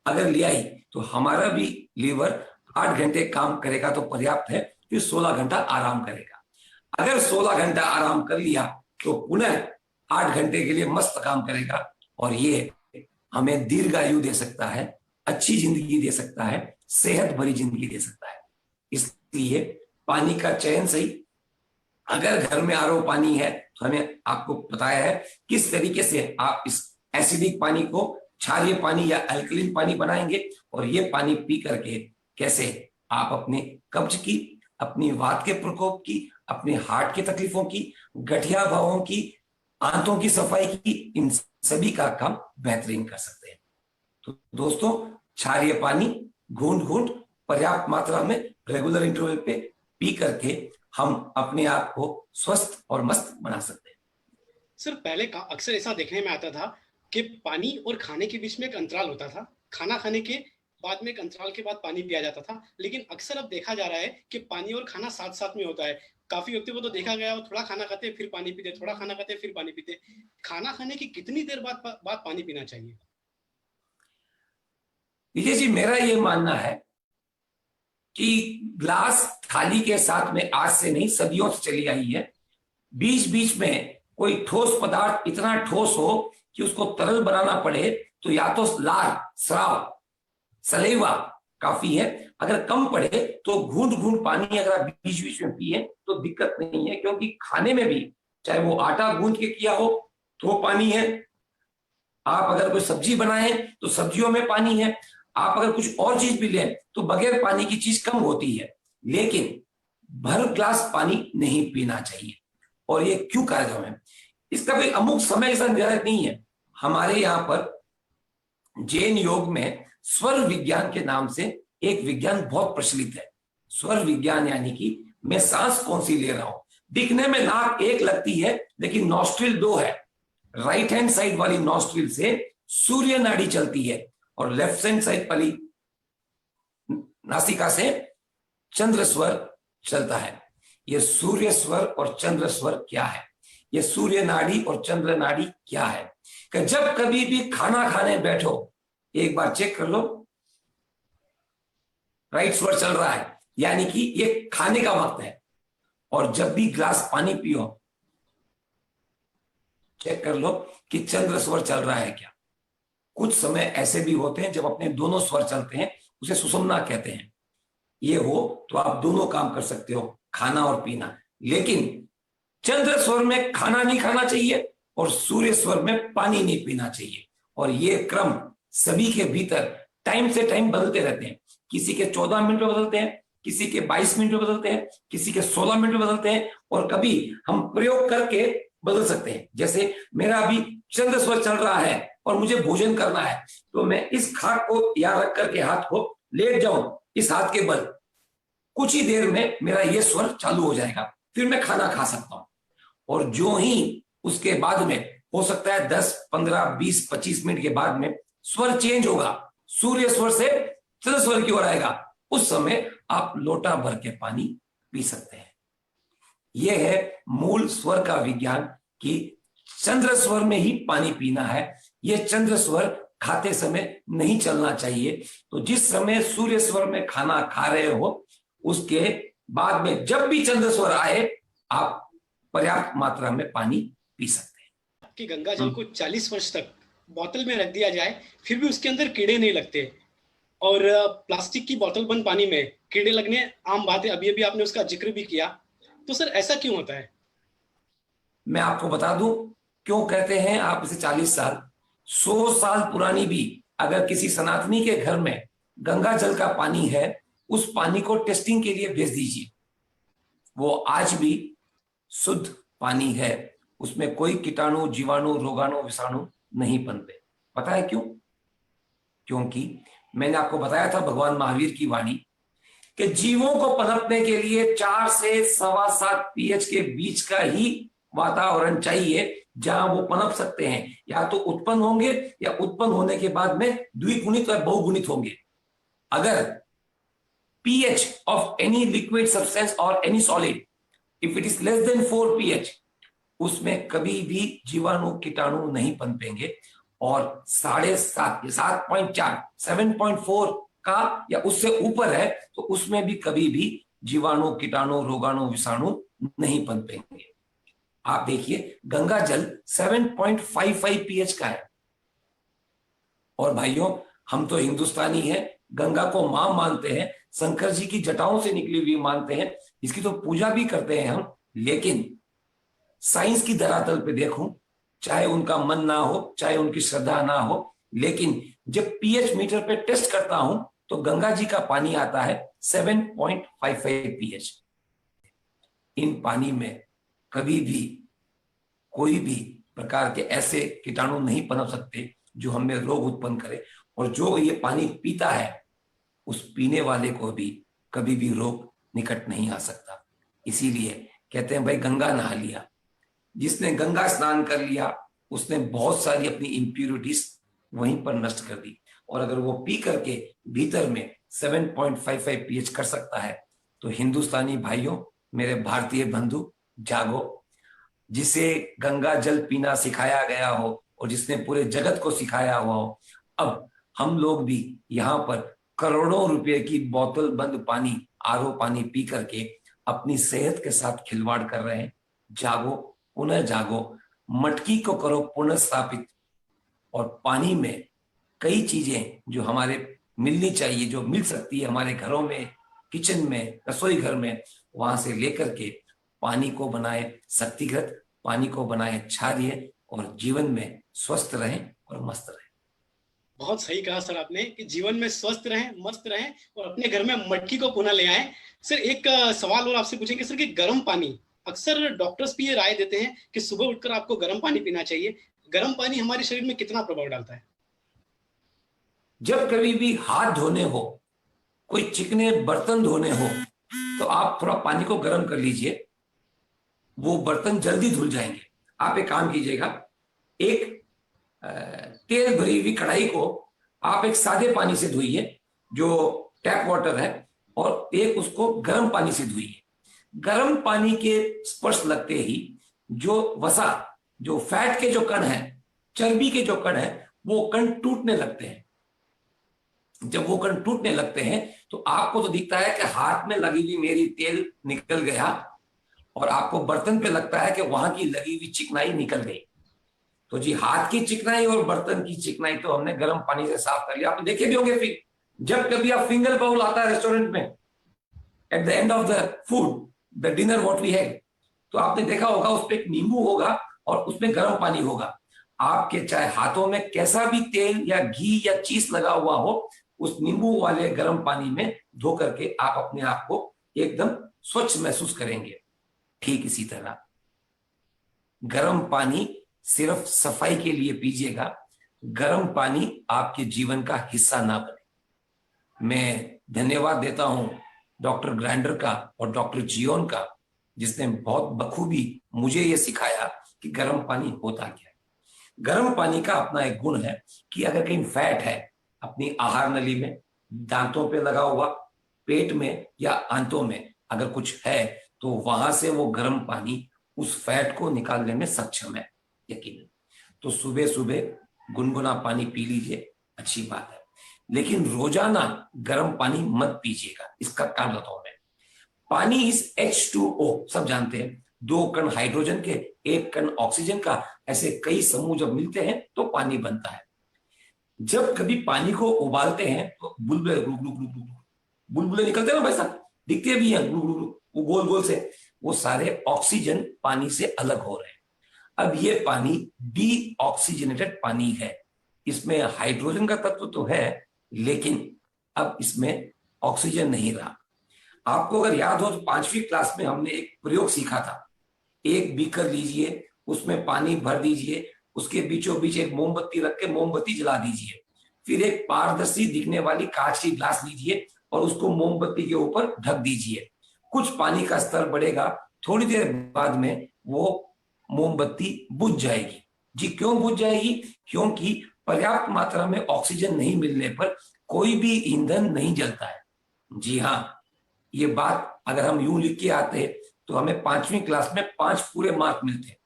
अगर ले आई तो हमारा भी लीवर 8 घंटे काम करेगा तो पर्याप्त है, फिर 16 घंटा आराम करेगा। अगर 16 घंटा आराम कर लिया तो पुनः 8 घंटे के लिए मस्त काम करेगा, और ये हमें दीर्घायु दे सकता है, अच्छी जिंदगी दे सकता है, सेहत भरी जिंदगी दे सकता है। इसलिए पानी का चयन सही। अगर घर में आरओ पानी है तो हमें आपको बताया है किस तरीके से आप इस एसिडिक पानी को क्षारीय पानी या अल्कलीन पानी बनाएंगे, और ये पानी पी करके कैसे आप अपने कब्ज की, अपनी वात के प्रकोप की, अपने हार्ट की तकलीफों की, गठिया भावों की, आंतों की सफाई की, इन सभी का काम बेहतरीन कर सकते हैं। तो दोस्तों, क्षारीय पानी घूंट घूंट पर्याप्त मात्रा में रेगुलर इंटरवल पे पी करके हम अपने आप को स्वस्थ और मस्त बना सकते हैं। सर, पहले अक्सर ऐसा देखने में आता था कि पानी और खाने के बीच में एक अंतराल होता था, खाना खाने के बाद में एक अंतराल के बाद पानी पिया जाता था, लेकिन अक्सर अब देखा जा रहा है कि पानी और खाना साथ साथ में होता है। काफी व्यक्तियों को तो देखा गया, वो थोड़ा खाना खाते फिर पानी पीते, थोड़ा खाना खाते फिर पानी पीते। खाना खाने की कितनी देर बाद पानी पीना चाहिए? विजय जी, मेरा ये मानना है कि ग्लास थाली के साथ में आज से नहीं, सदियों से चली आई है। बीच बीच में कोई ठोस पदार्थ इतना ठोस हो कि उसको तरल बनाना पड़े तो या तो लार, स्राव, सलेवा काफी है। अगर कम पड़े तो घूंट घूंट पानी अगर आप बीच बीच में पिए तो दिक्कत नहीं है, क्योंकि खाने में भी चाहे वो आटा गूंथ के किया हो तो पानी है, आप अगर कोई सब्जी बनाए तो सब्जियों में पानी है, आप अगर कुछ और चीज भी लें तो बगैर पानी की चीज कम होती है। लेकिन भर ग्लास पानी नहीं पीना चाहिए। और ये क्यों कार्यक्रम है, इसका कोई अमुक समय ऐसा निर्धारित नहीं है। हमारे यहाँ पर जैन योग में स्वर विज्ञान के नाम से एक विज्ञान बहुत प्रचलित है। स्वर विज्ञान यानी कि मैं सांस कौन सी ले रहा हूं। दिखने में नाक एक लगती है लेकिन नॉस्ट्रिल 2 है। राइट हैंड साइड वाली नॉस्ट्रिल से सूर्य नाड़ी चलती है और लेफ्ट हैंड साइड वाली नासिका से चंद्र स्वर चलता है। यह सूर्य स्वर और चंद्र स्वर क्या है, यह सूर्य नाड़ी और चंद्र नाड़ी क्या है, कि जब कभी भी खाना खाने बैठो एक बार चेक कर लो, राइट स्वर चल रहा है यानी कि ये खाने का वक्त है। और जब भी ग्लास पानी पियो चेक कर लो कि चंद्र स्वर चल रहा है क्या। कुछ समय ऐसे भी होते हैं जब अपने दोनों स्वर चलते हैं, उसे सुषुम्ना कहते हैं। ये हो तो आप दोनों काम कर सकते हो, खाना और पीना। लेकिन चंद्र स्वर में खाना नहीं खाना चाहिए और सूर्य स्वर में पानी नहीं पीना चाहिए। और ये क्रम सभी के भीतर टाइम से टाइम बदलते रहते हैं। किसी के 14 मिनट में बदलते हैं, किसी के 22 मिनट में बदलते हैं, किसी के 16 मिनट में बदलते हैं, और कभी हम प्रयोग करके बदल सकते हैं। जैसे मेरा अभी चंद्र स्वर चल रहा है और मुझे भोजन करना है तो मैं इस खाक को यहाँ रख करके हाथ को लेट जाऊं, इस हाथ के बल कुछ ही देर में मेरा ये स्वर चालू हो जाएगा, फिर मैं खाना खा सकता हूं। और जो ही उसके बाद में हो सकता है 10, 15, 20, 25 मिनट के बाद में स्वर चेंज होगा, सूर्य स्वर से चंद्र स्वर की ओर आएगा, उस समय आप लोटा भर के पानी पी सकते हैं। यह है मूल स्वर का विज्ञान कि चंद्र स्वर में ही पानी पीना है। यह चंद्र स्वर खाते समय नहीं चलना चाहिए। तो जिस समय सूर्य स्वर में खाना खा रहे हो उसके बाद में जब भी चंद्र स्वर आए आप पर्याप्त मात्रा में पानी पी सकते हैं। कि गंगा जल को 40 वर्ष तक बोतल में रख दिया जाए फिर भी उसके अंदर कीड़े नहीं लगते, और प्लास्टिक की बोतल बंद पानी में कीड़े लगने आम बात है। अभी अभी आपने उसका जिक्र भी किया, तो सर ऐसा क्यों होता है? मैं आपको बता दूं क्यों कहते हैं। आप इसे 40 साल 100 साल पुरानी भी अगर किसी सनातनी के घर में गंगा जल का पानी है, उस पानी को टेस्टिंग के लिए भेज दीजिए, वो आज भी शुद्ध पानी है। उसमें कोई कीटाणु, जीवाणु, रोगाणु, विषाणु नहीं पनपे। पता है क्यों? क्योंकि मैंने आपको बताया था भगवान महावीर की वाणी कि जीवों को पनपने के लिए 4 से 7.25 pH के बीच का ही वातावरण चाहिए जहां वो पनप सकते हैं। या तो उत्पन्न होंगे या उत्पन्न होने के बाद में द्विगुणित और बहुगुणित होंगे। अगर pH of any liquid substance or any solid, if it is less than 4 pH, उसमें कभी भी जीवाणु कीटाणु नहीं पनपेंगे। और 7.5 7.4 7.4 का या उससे ऊपर है तो उसमें भी कभी भी जीवाणु कीटाणु रोगाणु विषाणु नहीं पनपेंगे। आप देखिए गंगा जल 7.55 pH का है। और भाइयों, हम तो हिंदुस्तानी हैं, गंगा को मां मानते हैं, शंकर जी की जटाओं से निकली हुई मानते हैं, इसकी तो पूजा भी करते हैं हम। लेकिन साइंस की धरातल पे देखूं, चाहे उनका मन ना हो, चाहे उनकी श्रद्धा ना हो, लेकिन जब पीएच मीटर पे टेस्ट करता हूं तो गंगा जी का पानी आता है 7.55 pH। इन पानी में कभी भी कोई भी प्रकार के ऐसे कीटाणु नहीं पनप सकते जो हमें रोग उत्पन्न करे। और जो ये पानी पीता है उस पीने वाले को भी कभी भी रोग निकट नहीं आ सकता। इसीलिए कहते हैं भाई गंगा नहा लिया, जिसने गंगा स्नान कर लिया उसने बहुत सारी अपनी इम्प्यूरिटीज वहीं पर नष्ट कर दी। और अगर वो पी करके भीतर में 7.55 pH कर सकता है तो हिंदुस्तानी भाइयों, मेरे भारतीय बंधु, जागो। जिसे गंगा जल पीना सिखाया गया हो और जिसने पूरे जगत को सिखाया हुआ हो, अब हम लोग भी यहाँ पर करोड़ों रुपए की बोतल बंद पानी, आरओ पानी पी करके अपनी सेहत के साथ खिलवाड़ कर रहे हैं। जागो, पुनः जागो, मटकी को करो पुनः स्थापित। और पानी में कई चीजें जो हमारे मिलनी चाहिए, जो मिल सकती है हमारे घरों में, किचन में, रसोई घर में, वहां से लेकर के पानी को बनाए शक्तिगत, पानी को बनाए क्षारीय और जीवन में स्वस्थ रहें और मस्त रहें। बहुत सही कहा सर आपने कि जीवन में स्वस्थ रहें, मस्त रहें और अपने घर में मटकी को पुनः ले आए। सर एक सवाल और आपसे पूछेंगे सर कि गर्म पानी, अक्सर डॉक्टर्स भी ये राय देते हैं कि सुबह उठकर आपको गर्म पानी पीना चाहिए। गर्म पानी हमारे शरीर में कितना प्रभाव डालता है? जब कभी भी हाथ धोने हो, कोई चिकने बर्तन धोने हो, तो आप थोड़ा पानी को गर्म कर लीजिए, वो बर्तन जल्दी धुल जाएंगे। आप एक काम कीजिएगा, एक तेल भरी हुई कढ़ाई को आप एक सादे पानी से धोइए जो टैप वाटर है, और एक उसको गर्म पानी से धोइए। गर्म पानी के स्पर्श लगते ही जो वसा, जो फैट के जो कण है, चर्बी के जो कण है, वो कण टूटने लगते हैं। जब वो कण टूटने लगते हैं तो आपको तो दिखता है कि हाथ में लगी हुई मेरी तेल निकल गया, और आपको बर्तन पे लगता है कि वहां की लगी हुई चिकनाई निकल गई। तो जी, हाथ की चिकनाई और बर्तन की चिकनाई तो हमने गर्म पानी से साफ कर लिया। आप देखे भी होंगे, फिर जब कभी आप फिंगर बाउल आता है रेस्टोरेंट में, at the end of the food, the dinner what we have, तो आपने देखा होगा उस पर एक नींबू होगा और उसमें गर्म पानी होगा। आपके चाहे हाथों में कैसा भी तेल या घी या चीज लगा हुआ हो, उस नींबू वाले गर्म पानी में धो करके आप अपने आप को एकदम स्वच्छ महसूस करेंगे। ठीक इसी तरह गर्म पानी सिर्फ सफाई के लिए पीजिएगा, गर्म पानी आपके जीवन का हिस्सा ना बने। मैं धन्यवाद देता हूं डॉक्टर ग्राइंडर का और डॉक्टर जियोन का, जिसने बहुत बखूबी मुझे यह सिखाया कि गर्म पानी होता क्या है। गर्म पानी का अपना एक गुण है कि अगर कहीं फैट है अपनी आहार नली में, दांतों पे लगा हुआ, पेट में या आंतों में अगर कुछ है, तो वहां से वो गर्म पानी उस फैट को निकालने में सक्षम है, यकीनन। तो सुबह सुबह गुनगुना पानी पी लीजिए, अच्छी बात है, लेकिन रोजाना गर्म पानी मत पीजिएगा। इसका कारण बताऊं मैं। पानी इस H2O, सब जानते हैं, 2 कण हाइड्रोजन के, 1 कण ऑक्सीजन का, ऐसे कई समूह जब मिलते हैं तो पानी बनता है। जब कभी पानी को उबालते हैं तो बुलबुले बुलबुले निकलते हैं ना भाई साहब, दिखते भी हैं वो गोल गोल से, वो सारे ऑक्सीजन पानी से अलग हो रहे हैं। अब ये पानी डीऑक्सीजनेटेड पानी है, इसमें हाइड्रोजन का तत्व तो है, लेकिन अब इसमें ऑक्सीजन नहीं रहा। आपको अगर याद हो तो 5वीं क्लास में हमने एक प्रयोग सीखा था। एक बीकर लीजिए, उसमें पानी भर दीजिए, उसके बीचों बीच एक मोमबत्ती रख के मोमबत्ती जला दीजिए, फिर एक पारदर्शी दिखने वाली कांच की ग्लास लीजिए और उसको मोमबत्ती के ऊपर ढक दीजिए। कुछ पानी का स्तर बढ़ेगा, थोड़ी देर बाद में वो मोमबत्ती बुझ जाएगी। जी, क्यों बुझ जाएगी? क्योंकि पर्याप्त मात्रा में ऑक्सीजन नहीं मिलने पर कोई भी ईंधन नहीं जलता है। जी हाँ, ये बात अगर हम यूं लिख के आते तो हमें 5वीं क्लास में 5 पूरे मार्क मिलते।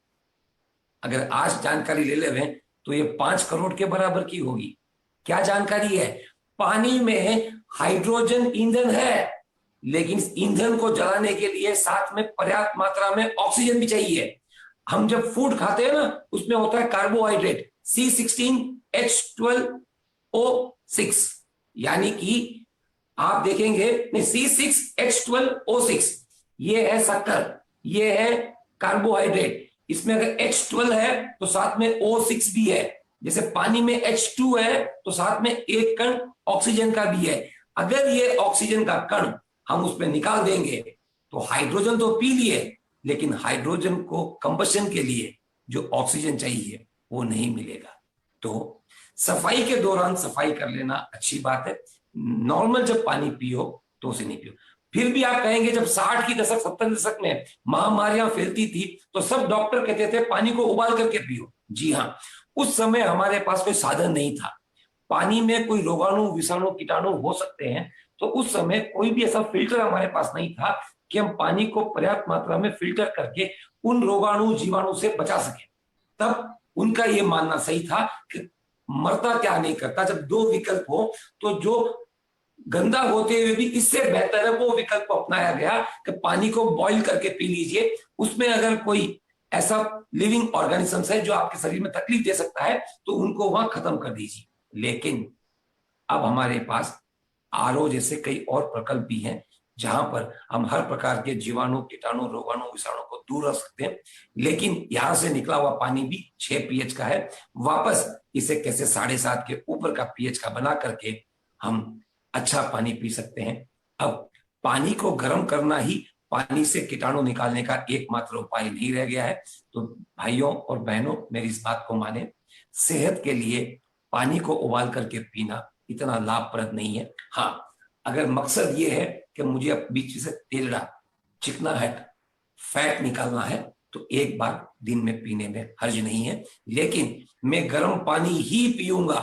अगर आज जानकारी ले ले तो ये 5 करोड़ के बराबर की होगी। क्या जानकारी है? पानी में हाइड्रोजन ईंधन है, लेकिन इस ईंधन को जलाने के लिए साथ में पर्याप्त मात्रा में ऑक्सीजन भी चाहिए। हम जब फूड खाते हैं ना, उसमें होता है कार्बोहाइड्रेट C16H12O6, यानी कि आप देखेंगे C6H12O6, ये है शक्कर, ये है कार्बोहाइड्रेट। इसमें अगर H12 है तो साथ में O6 भी है। जैसे पानी में H2 है तो साथ में एक कण ऑक्सीजन का भी है। अगर ये ऑक्सीजन का कण हम उसमें निकाल देंगे तो हाइड्रोजन तो पी लिए, लेकिन हाइड्रोजन को कंबशन के लिए जो ऑक्सीजन चाहिए वो नहीं मिलेगा। तो सफाई के दौरान सफाई कर लेना अच्छी बात है। नॉर्मल जब पानी पियो तो उसे नहीं पियो। फिर भी आप कहेंगे जब 60 की दशक 70 दशक में महामारियां फैलती थी तो सब डॉक्टर कहते थे पानी को उबाल करके पियो। जी हाँ, उस समय हमारे पास कोई साधन नहीं था। पानी में कोई रोगाणु, विषाणु, कीटाणु हो सकते हैं, तो उस समय कोई भी ऐसा फिल्टर हमारे पास नहीं था कि हम पानी को पर्याप्त मात्रा में फिल्टर करके उन रोगाणु, जीवाणु से बचा सके। तब उनका यह मानना सही था कि मरता क्या नहीं करता। जब दो विकल्प हो तो जो गंदा होते हुए भी इससे बेहतर है वो विकल्प को अपनाया गया कि पानी को बॉईल करके पी लीजिए। उसमें अगर कोई ऐसा लिविंग ऑर्गेनिजम्स है जो आपके शरीर में तकलीफ दे सकता है तो उनको वहां खत्म कर दीजिए। लेकिन अब हमारे पास आरओ जैसे कई और प्रकल्प भी हैं जहां पर हम हर प्रकार के जीवाणु, कीटाणु, रोगाणु, विषाणु को दूर रख सकते हैं। लेकिन यहां से निकला हुआ पानी भी 6 पीएच का है। वापस इसे कैसे 7.5 के ऊपर का पीएच का बना करके हम अच्छा पानी पी सकते हैं। अब पानी को गर्म करना ही पानी से कीटाणु निकालने का एकमात्र उपाय नहीं रह गया है। तो भाइयों और बहनों, मेरी इस बात को माने, सेहत के लिए पानी को उबाल करके पीना इतना लाभप्रद नहीं है। हाँ, अगर मकसद ये है कि मुझे बीच से तेलड़ा, चिकनाहट, फैट निकालना है तो एक बार दिन में पीने में हर्ज नहीं है। लेकिन मैं गर्म पानी ही पीऊंगा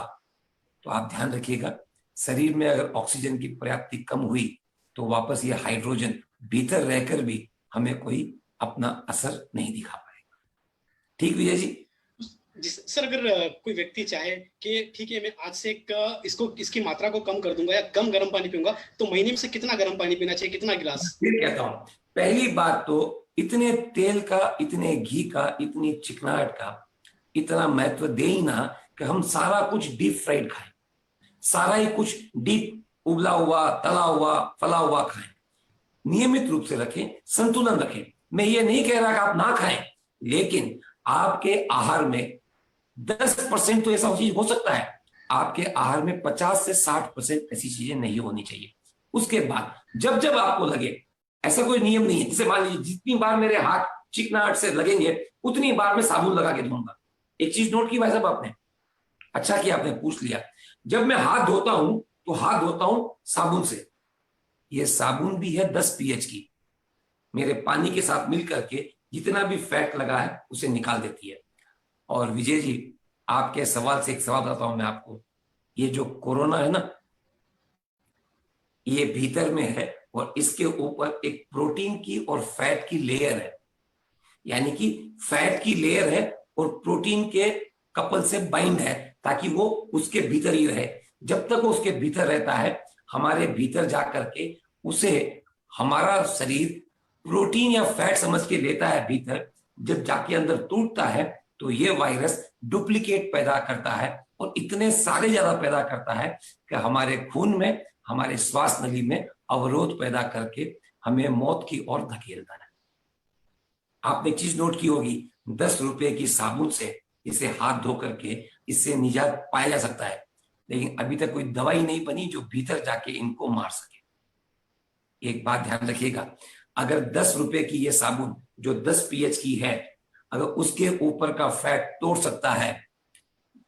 तो आप ध्यान रखिएगा, शरीर में अगर ऑक्सीजन की पर्याप्ति कम हुई तो वापस ये हाइड्रोजन भीतर रहकर भी हमें कोई अपना असर नहीं दिखा पाएगा। ठीक विजय जी? सर, अगर कोई व्यक्ति चाहे कि ठीक है मैं आज से इसकी मात्रा को कम कर दूंगा या कम गर्म पानी पीऊंगा, तो महीने में से कितना गर्म पानी पीना चाहिए, कितना गिलास? फिर कहता हूं, पहली बात तो इतने तेल का, इतने घी का, इतनी चिकनाहट का इतना महत्व दे ही ना कि हम सारा कुछ डीप फ्राइड खाएं, सारा ही कुछ डीप उबला हुआ, तला हुआ, फला हुआ खाएं। नियमित रूप से रखें, संतुलन रखें। मैं ये नहीं कह रहा कि आप ना खाएं, लेकिन आपके आहार में 10% तो ऐसा चीज हो सकता है, आपके आहार में 50 से 60% ऐसी चीजें नहीं होनी चाहिए। उसके बाद जब जब आपको लगे, ऐसा कोई नियम नहीं है, जैसे मान लीजिए जितनी बार मेरे हाथ चिकनाहट से लगेंगे उतनी बार मैं साबुन लगा के धोऊंगा। एक चीज नोट की भाई साहब आपने, अच्छा कि आपने पूछ लिया। जब मैं हाथ धोता हूं तो हाथ धोता हूं साबुन से। ये साबुन भी है 10 पीएच की, मेरे पानी के साथ मिल करके जितना भी फैट लगा है उसे निकाल देती है। और विजय जी, आपके सवाल से एक सवाल बताता हूं मैं आपको। ये जो कोरोना है ना, ये भीतर में है और इसके ऊपर एक प्रोटीन की और फैट की लेयर है, यानी कि फैट की लेयर है और प्रोटीन के कपल से बाइंड है ताकि वो उसके भीतर ही रहे। जब तक वो उसके भीतर रहता है, हमारे भीतर जाकर के उसे हमारा शरीर प्रोटीन या फैट समझ के लेता है भीतर। जब जाके अंदर टूटता है तो ये वायरस डुप्लीकेट पैदा करता है और इतने सारे ज्यादा पैदा करता है कि हमारे खून में, हमारे श्वास नली में अवरोध पैदा करके हमें मौत की ओर धकेलता है। आपने एक चीज नोट की होगी, 10 रुपए की साबुन से इसे हाथ धो करके इससे निजात पाया जा सकता है, लेकिन अभी तक कोई दवाई नहीं बनी जो भीतर जाके इनको मार सके। एक बात ध्यान रखिएगा, अगर 10 रुपए की ये साबुन जो 10 पीएच की है, अगर उसके ऊपर का फैट तोड़ सकता है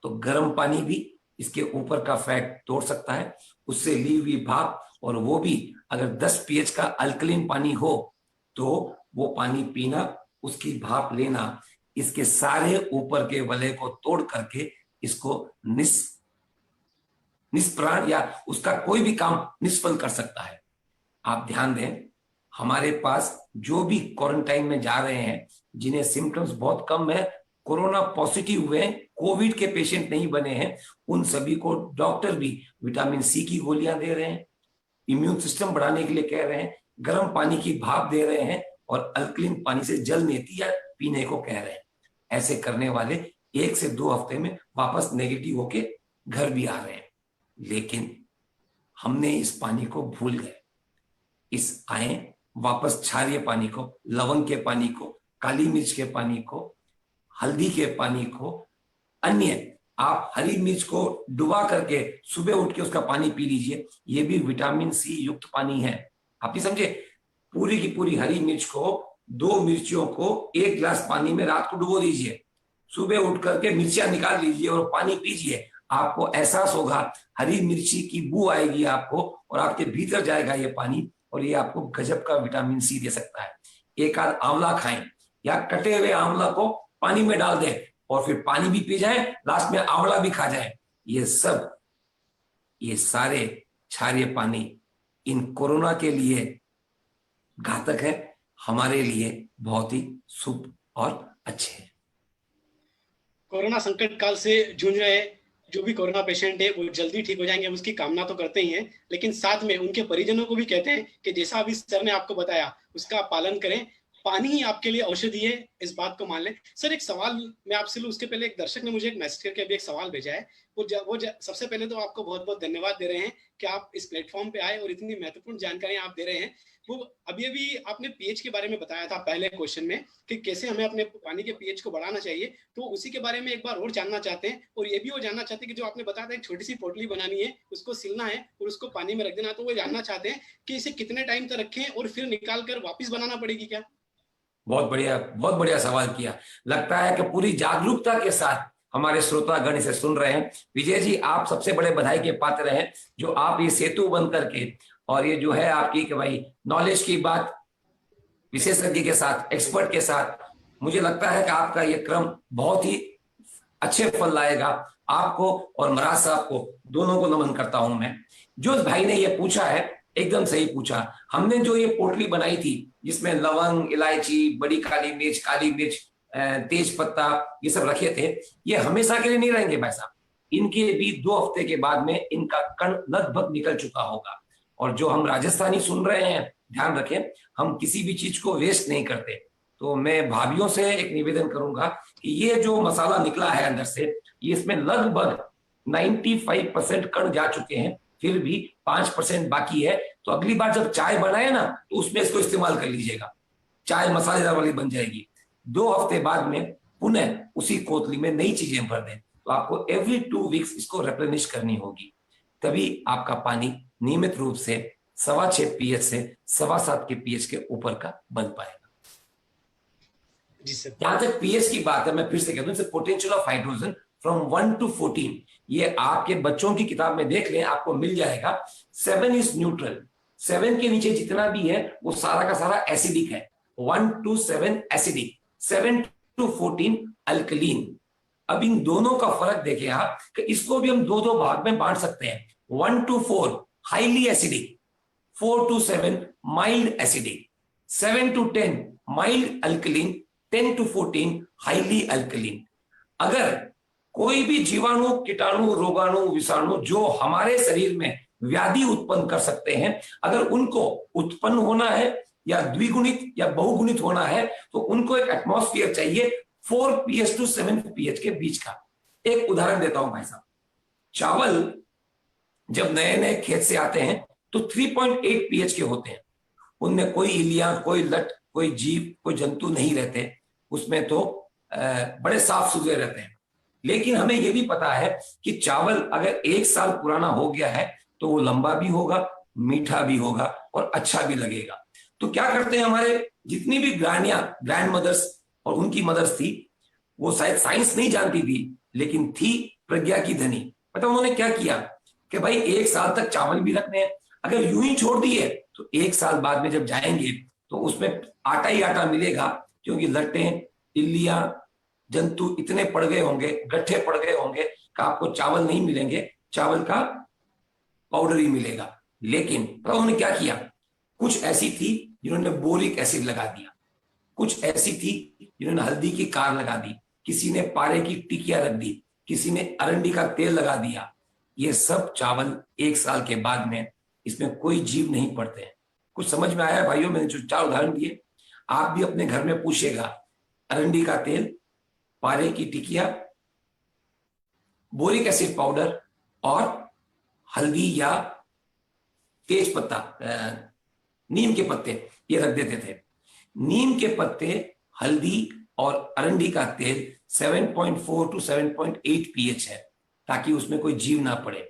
तो गर्म पानी भी इसके ऊपर का फैट तोड़ सकता है। उससे ली हुई भाप, और वो भी अगर 10 पीएच का अल्कलीन पानी हो तो वो पानी पीना, उसकी भाप लेना, इसके सारे ऊपर के वलय को तोड़ करके इसको निष्प्राण या उसका कोई भी काम निष्फल कर सकता है। आप ध्यान दें, हमारे पास जो भी क्वारंटाइन में जा रहे हैं, जिन्हें सिम्टम्स बहुत कम है, कोरोना पॉजिटिव हुए हैं, कोविड के पेशेंट नहीं बने हैं, उन सभी को डॉक्टर भी विटामिन सी की गोलियां दे रहे हैं, इम्यून सिस्टम बढ़ाने के लिए कह रहे हैं, गर्म पानी की भाप दे रहे हैं और अल्कलीन पानी से जल नेतिया पीने को कह रहे हैं। ऐसे करने वाले 1 से 2 हफ्ते में वापस नेगेटिव होके घर भी आ रहे हैं। लेकिन हमने इस पानी को भूल गए। इस आए वापस क्षारीय पानी को, लवंग के पानी को, काली मिर्च के पानी को, हल्दी के पानी को, अन्य आप हरी मिर्च को डुबा करके सुबह उठ के उसका पानी पी लीजिए, ये भी विटामिन सी युक्त पानी है। आप नहीं समझे? पूरी की पूरी हरी मिर्च को, 2 मिर्चियों को 1 गिलास पानी में रात को डुबो दीजिए, सुबह उठ करके मिर्चियां निकाल लीजिए और पानी पीजिए। आपको एहसास होगा, हरी मिर्ची की बू आएगी आपको और आपके भीतर जाएगा ये पानी और ये आपको गजब का विटामिन सी दे सकता है। एक आध आंवला खाएं या कटे हुए आंवला को पानी में डाल दें और फिर पानी भी पी जाए, लास्ट में आंवला भी खा जाए। ये सारे क्षारीय पानी इन कोरोना के लिए घातक है, हमारे लिए बहुत ही शुभ और अच्छे हैं। कोरोना संकट काल से जूझ रहे जो भी कोरोना पेशेंट है वो जल्दी ठीक हो जाएंगे, हम उसकी कामना तो करते ही हैं, लेकिन साथ में उनके परिजनों को भी कहते हैं कि जैसा अभी सर ने आपको बताया उसका पालन करें। पानी ही आपके लिए औषधि है, इस बात को मान लें। सर एक सवाल मैं आपसे लूं, उसके पहले एक दर्शक ने मुझे एक मैसेज करके अभी एक सवाल भेजा है। सबसे पहले तो आपको बहुत बहुत धन्यवाद दे रहे हैं कि आप इस प्लेटफॉर्म पे आए और इतनी महत्वपूर्ण जानकारियां आप दे रहे हैं। वो अभी आपने पीएच के बारे में बताया था पहले क्वेश्चन में कि कैसे हमें अपने पानी के पीएच को बढ़ाना चाहिए, तो उसी के बारे में एक बार और जानना चाहते हैं। और ये भी वो जानना चाहते हैं कि जो आपने बताया था एक छोटी सी पोटली बनानी है, उसको सिलना है और उसको पानी में रख देना, तो वो जानना चाहते हैं कि इसे कितने टाइम तक रखें और फिर निकाल कर वापिस बनाना पड़ेगी क्या? बहुत बढ़िया सवाल किया। लगता है कि पूरी जागरूकता के साथ हमारे श्रोतागण इसे सुन रहे हैं। विजय जी, आप सबसे बड़े बधाई के पात्र हैं जो आप ये सेतु बन करके और ये जो है आपकी कि भाई नॉलेज की बात विशेषज्ञ के साथ, एक्सपर्ट के साथ, मुझे लगता है कि आपका ये क्रम बहुत ही अच्छे फल लाएगा। आपको और महाराज साहब को दोनों को नमन करता हूं मैं। जो भाई ने ये पूछा है एकदम सही पूछा। हमने जो ये पोटली बनाई थी जिसमें लवंग, इलायची, बड़ी काली मिर्च, तेज पत्ता ये सब रखे थे, ये हमेशा के लिए नहीं रहेंगे भाई साहब। इनके भी 2 हफ्ते के बाद में इनका कण लगभग निकल चुका होगा। और जो हम राजस्थानी सुन रहे हैं, ध्यान रखें, हम किसी भी चीज को वेस्ट नहीं करते। तो मैं भाभीियों से एक निवेदन करूंगा कि ये जो मसाला निकला है अंदर से, ये इसमें लगभग 95% कण जा चुके हैं, फिर भी 5% बाकी है। तो अगली बार जब चाय बनाए ना, तो उसमें इसको इस्तेमाल कर लीजिएगा, चाय मसालेदार वाली बन जाएगी। 2 हफ्ते बाद में पुनः उसी कोतली में नई चीजें भर दें। तो आपको एवरी 2 वीक्स इसको रिप्लेनिश करनी होगी, तभी आपका पानी नियमित रूप से 6.25 पीएच से 7.25 के पीएच के ऊपर का बन पाएगा। जी सर। जहां तक पीएच की बात है, मैं फिर से कहता हूं, potential of hydrogen from 1 to 14, ये आपके बच्चों की किताब में देख लें, आपको मिल जाएगा। 7 इज न्यूट्रल, 7 के नीचे जितना भी है वो सारा का सारा एसिडिक है। 1 to 7 एसिडिक, 7 to 14 अल्कलीन। अब इन दोनों का फर्क देखें आप कि इसको भी हम 2 भाग में बांट सकते हैं। 1 to 4 highly acidic, 4 to 7 mild acidic, 7 to 10 mild alkaline, 10 to 14 highly alkaline. अगर कोई भी जीवाणु, कीटाणु, रोगाणु, विषाणु जो हमारे शरीर में व्याधि उत्पन्न कर सकते हैं, अगर उनको उत्पन्न होना है या द्विगुणित या बहुगुणित होना है, तो उनको एक एटमॉस्फेयर चाहिए 4 pH to 7 pH के बीच का। एक उदाहरण देता हूं भाई साहब, चावल जब नए नए खेत से आते हैं तो 3.8 pH के होते हैं। उनमें कोई इलिया, कोई लट, कोई जीव, कोई जंतु नहीं रहते, उसमें तो बड़े साफ सुथरे रहते हैं। लेकिन हमें यह भी पता है कि चावल अगर 1 साल पुराना हो गया है तो वो लंबा भी होगा, मीठा भी होगा और अच्छा भी लगेगा। तो क्या करते हैं हमारे जितनी भी ग्रैंड मदर्स और उनकी मदर्स थी, वो शायद साइंस नहीं जानती थी लेकिन थी प्रज्ञा की धनी। पता उन्होंने क्या किया कि भाई 1 साल तक चावल भी रखने हैं, अगर यूं ही छोड़ दिए तो 1 साल बाद में जब जाएंगे तो उसमें आटा ही आटा मिलेगा, क्योंकि लट्टें, इल्लियां, जंतु इतने पड़ गए होंगे, गट्ठे पड़ गए होंगे कि आपको चावल नहीं मिलेंगे, चावल का पाउडर ही मिलेगा। लेकिन उन्होंने क्या किया, कुछ ऐसी थी जिन्होंने बोरिक एसिड लगा दिया, कुछ ऐसी थी जिन्होंने हल्दी की कार लगा दी, किसी ने पारे की टिकिया रख दी, किसी ने अरंडी का तेल लगा दिया। ये सब चावल 1 साल के बाद में इसमें कोई जीव नहीं पड़ते हैं। कुछ समझ में आया भाइयों? मैंने जो 4 उदाहरण दिए, आप भी अपने घर में पूछिएगा, अरंडी का तेल, पारे की टिकिया, बोरिक एसिड पाउडर और हल्दी या तेज पत्ता, नीम के पत्ते ये रख देते थे। नीम के पत्ते, हल्दी और अरंडी का तेल 7.4 to 7.8 pH है, ताकि उसमें कोई जीव ना पड़े।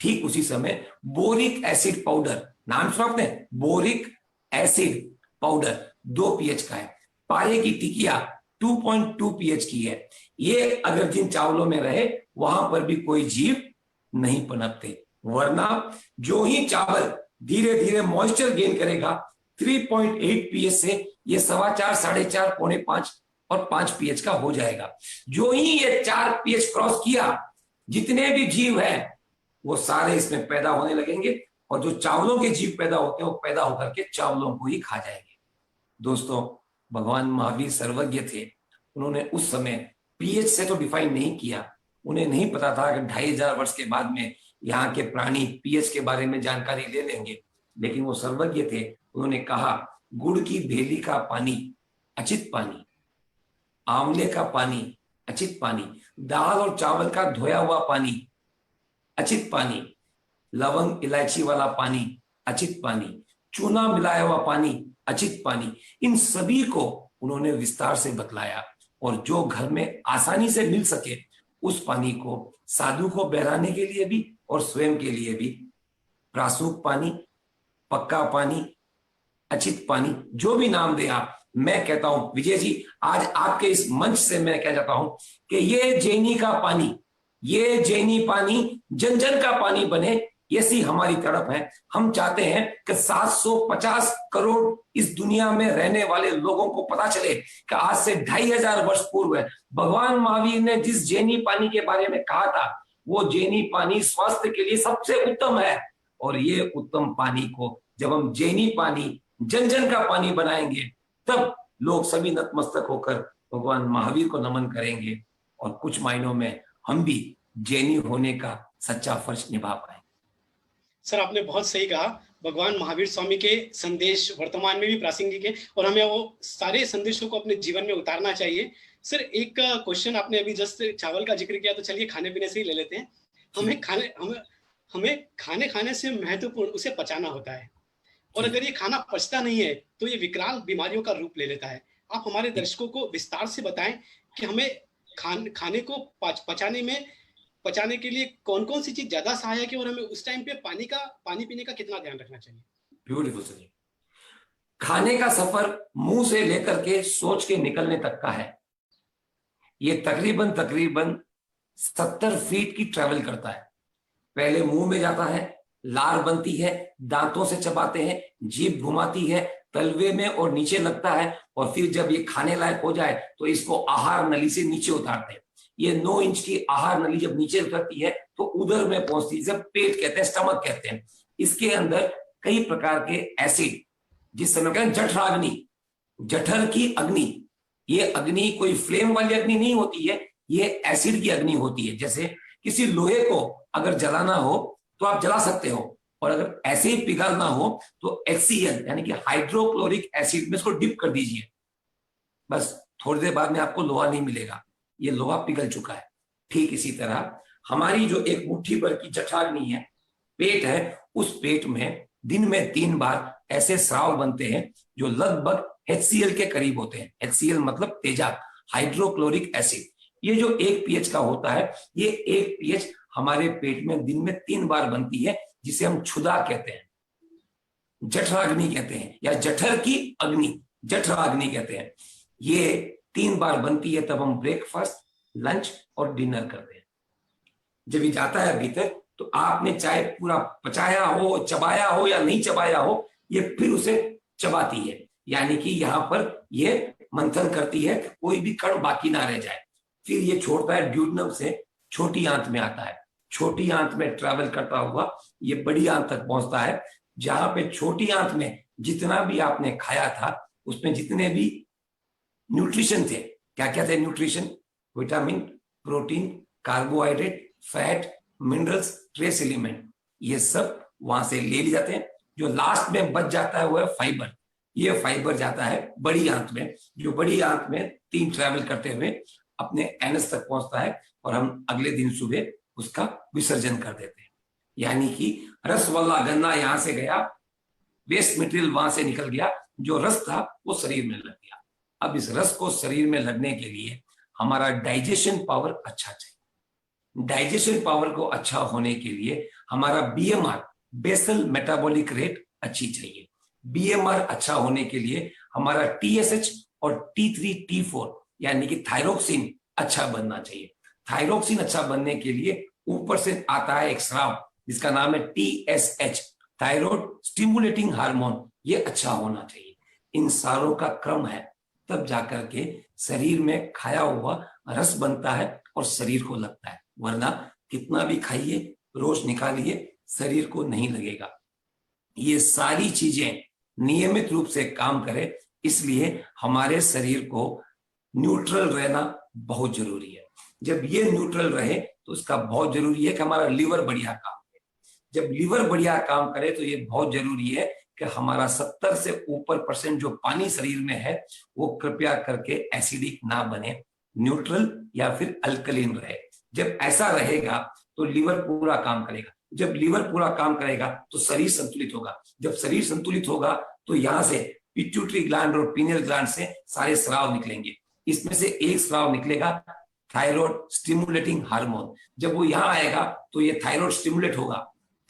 ठीक उसी समय बोरिक एसिड पाउडर, नाम सुना आपने? बोरिक एसिड पाउडर 2 pH का है। पारे की टिकिया 2.2 pH की है। ये अगर जिन चावलों में रहे वहां पर भी कोई जीव नहीं पनपते, वरना जो ही चावल धीरे धीरे मॉइस्चर गेन करेगा 3.8 pH से ये 4.25, 4.5, पौने 5 और 5 pH का हो जाएगा। जो ही ये 4 pH क्रॉस किया, जितने भी जीव हैं वो सारे इसमें पैदा होने लगेंगे, और जो चावलों के जीव पैदा होते हैं वो पैदा होकर के चावलों को ही खा जाएंगे। दोस्तों, भगवान महावीर सर्वज्ञ थे। उन्होंने उस समय पीएच से तो डिफाइन नहीं किया। उन्हें नहीं पता था कि 2500 वर्ष के बाद में यहाँ के प्राणी पीएच के बारे में जानकारी ले लेंगे, लेकिन वो सर्वज्ञ थे। उन्होंने कहा, गुड़ की भेली का पानी अचित पानी, आंवले का पानी अचित पानी, दाल और चावल का धोया हुआ पानी अचित पानी, लवंग इलायची वाला पानी अचित पानी, चूना मिलाया हुआ पानी अचित पानी। इन सभी को उन्होंने विस्तार से बतलाया, और जो घर में आसानी से मिल सके उस पानी को साधु को बहराने के लिए भी और स्वयं के लिए भी, प्रासूक पानी, पक्का पानी, अचित पानी, जो भी नाम दे आप। मैं कहता हूं विजय जी, आज आपके इस मंच से मैं कह जाता हूं कि ये जैनी का पानी, ये जैनी पानी जन जन का पानी बने, ऐसी हमारी तड़प है। हम चाहते हैं कि 750 करोड़ इस दुनिया में रहने वाले लोगों को पता चले कि आज से 2500 वर्ष पूर्व भगवान महावीर ने जिस जैनी पानी के बारे में कहा था, वो जैनी पानी स्वास्थ्य के लिए सबसे उत्तम है। और ये उत्तम पानी को जब हम जैनी पानी, जन जन का पानी बनाएंगे, तब लोग सभी नतमस्तक होकर भगवान महावीर को नमन करेंगे, और कुछ मायनों में हम भी जैनी होने का सच्चा फर्ज निभा पाएंगे। सर, आपने बहुत सही कहा। भगवान महावीर स्वामी के संदेश वर्तमान में भी प्रासंगिक है, और हमें वो सारे संदेशों को अपने जीवन में उतारना चाहिए। सर, एक क्वेश्चन, आपने अभी जस्ट चावल का जिक्र किया, तो चलिए खाने पीने से ही ले लेते हैं। हमें खाने खाने से महत्वपूर्ण उसे पचाना होता है, और अगर ये खाना पचता नहीं है तो ये विकराल बीमारियों का रूप ले लेता है। आप हमारे दर्शकों को विस्तार से बताएं कि हमें खाने को पचाने के लिए कौन कौन सी चीज ज्यादा सहायक है, और हमें उस टाइम पे पानी पीने का कितना ध्यान रखना चाहिए। Beautiful sir. खाने का सफर मुंह से लेकर के सोच के निकलने तक का है। ये तकरीबन 70 फीट की ट्रेवल करता है। पहले मुंह में जाता है, लार बनती है, दांतों से चबाते हैं, जीभ घुमाती है, तलवे में और नीचे लगता है, और फिर जब ये खाने लायक हो जाए तो इसको आहार नली से नीचे उतारते हैं। ये 9 इंच की आहार नली जब नीचे उतरती है तो उदर में पहुंचती है, जब पेट कहते हैं, स्टमक कहते हैं। इसके अंदर कई प्रकार के एसिड, जिस समय कहते हैं जठराग्नि, जठर की अग्नि। ये अग्नि कोई फ्लेम वाली अग्नि नहीं होती है, ये एसिड की अग्नि होती है। जैसे किसी लोहे को अगर जलाना हो तो आप जला सकते हो, और अगर ऐसे ही पिघलना हो तो HCl यानी कि हाइड्रोक्लोरिक एसिड में इसको डिप कर दीजिए, बस थोड़ी देर बाद में आपको लोहा नहीं मिलेगा, ये लोहा पिघल चुका है। ठीक इसी तरह हमारी जो एक मुट्ठी भर की जठराग्नि है, पेट है, उस पेट में दिन में 3 बार ऐसे स्राव बनते हैं जो लगभग HCl के करीब होते हैं। HCl मतलब तेजाब, हाइड्रोक्लोरिक एसिड। ये जो 1 pH का होता है, ये 1 pH हमारे पेट में दिन में 3 बार बनती है, जिसे हम क्षुधा कहते हैं, जठराग्नि कहते हैं, या जठर की अग्नि, जठराग्नि कहते हैं। ये 3 बार बनती है, तब हम ब्रेकफास्ट, लंच और डिनर करते हैं। जब ये जाता है भीतर, तो आपने चाहे पूरा पचाया हो, चबाया हो या नहीं चबाया हो, ये फिर उसे चबाती है, यानी कि यहाँ पर ये मंथन करती है कि कोई भी कण बाकी ना रह जाए। फिर ये छोड़ता है, ड्यूडनम से छोटी आंत में आता है, छोटी आंत में ट्रैवल करता हुआ ये बड़ी आंत तक पहुंचता है। जहां पे छोटी आंत में जितना भी आपने खाया था उसमें जितने भी न्यूट्रिशन थे, क्या क्या थे nutrition, vitamin, protein, carbohydrate, fat, minerals, trace element, ये सब वहां से ले लिए जाते हैं। जो लास्ट में बच जाता है वो है फाइबर। ये फाइबर जाता है बड़ी आंत में, जो बड़ी आंत में 3 ट्रैवल करते हुए अपने एनस तक पहुंचता है और हम अगले दिन सुबह उसका विसर्जन कर देते हैं। यानी कि रस वाला गन्ना यहां से गया, वेस्ट मटेरियल वहां से निकल गया, जो रस था वो शरीर में लग गया। अब इस रस को शरीर में लगने के लिए हमारा डाइजेशन पावर अच्छा चाहिए। डाइजेशन पावर को अच्छा होने के लिए हमारा बीएमआर, बेसल मेटाबॉलिक रेट, अच्छी चाहिए। बीएमआर अच्छा होने के लिए हमारा टीएसएच और T3 T4 यानी कि थायरोक्सिन अच्छा बनना चाहिए। थायरोक्सिन अच्छा बनने के लिए ऊपर से आता है एक स्राव जिसका नाम है TSH, थायराइड स्टिमुलेटिंग हार्मोन, ये अच्छा होना चाहिए। इन सारों का क्रम है, तब जाकर के शरीर में खाया हुआ रस बनता है और शरीर को लगता है, वरना कितना भी खाइए, रोज निकालिए, शरीर को नहीं लगेगा। ये सारी चीजें नियमित रूप से काम करें, इसलिए हमारे शरीर को न्यूट्रल रहना बहुत जरूरी है। जब ये न्यूट्रल रहे तो उसका बहुत जरूरी है कि हमारा लीवर बढ़िया काम करे। जब लीवर बढ़िया काम करे तो ये बहुत जरूरी है कि हमारा 70 से ऊपर % जो पानी शरीर में है वो कृपया करके एसिडिक ना बने, न्यूट्रल या फिर अल्कलीन रहे। जब ऐसा रहेगा तो लीवर पूरा काम करेगा। जब लीवर पूरा काम करेगा तो शरीर संतुलित होगा। जब शरीर संतुलित होगा तो यहाँ से पिट्यूटरी ग्लैंड और पीनियल ग्लैंड से सारे स्राव निकलेंगे। इसमें से एक स्राव निकलेगा थायराइड स्टिमुलेटिंग हार्मोन। जब वो यहाँ आएगा तो ये थायराइड स्टिमुलेट होगा,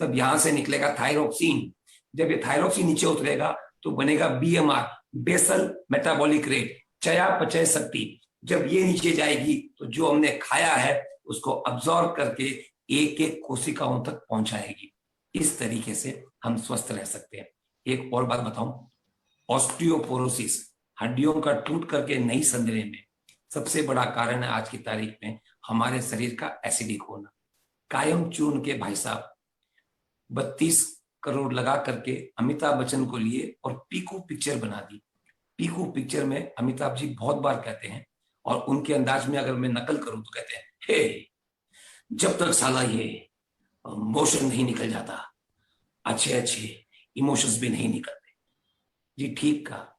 तब यहां से निकलेगा थायरोक्सिन। जब ये थायरोक्सिन नीचे उतरेगा तो बनेगा बीएमआर, बेसल मेटाबॉलिक रेट, चयापचय शक्ति। जब ये नीचे जाएगी तो जो हमने खाया है उसको अब्सॉर्ब करके एक एक कोशिकाओं तक पहुंचाएगी। इस तरीके से हम स्वस्थ रह सकते हैं। एक और बात बताऊं, ऑस्टियोपोरोसिस, हड्डियों का टूट करके नहीं संधने में सबसे बड़ा कारण है आज की तारीख में हमारे शरीर का एसिडिक होना। कायम चूर्ण के भाई साहब 32 करोड़ लगा करके अमिताभ बच्चन को लिए और पीकू पिक्चर बना दी। पीकू पिक्चर में अमिताभ जी बहुत बार कहते हैं, और उनके अंदाज में अगर मैं नकल करूं तो कहते हैं, हे जब तक साला ये मोशन नहीं निकल जाता, अच्छे अच्छे इमोशंस भी नहीं निकलते। जी ठीक कहा।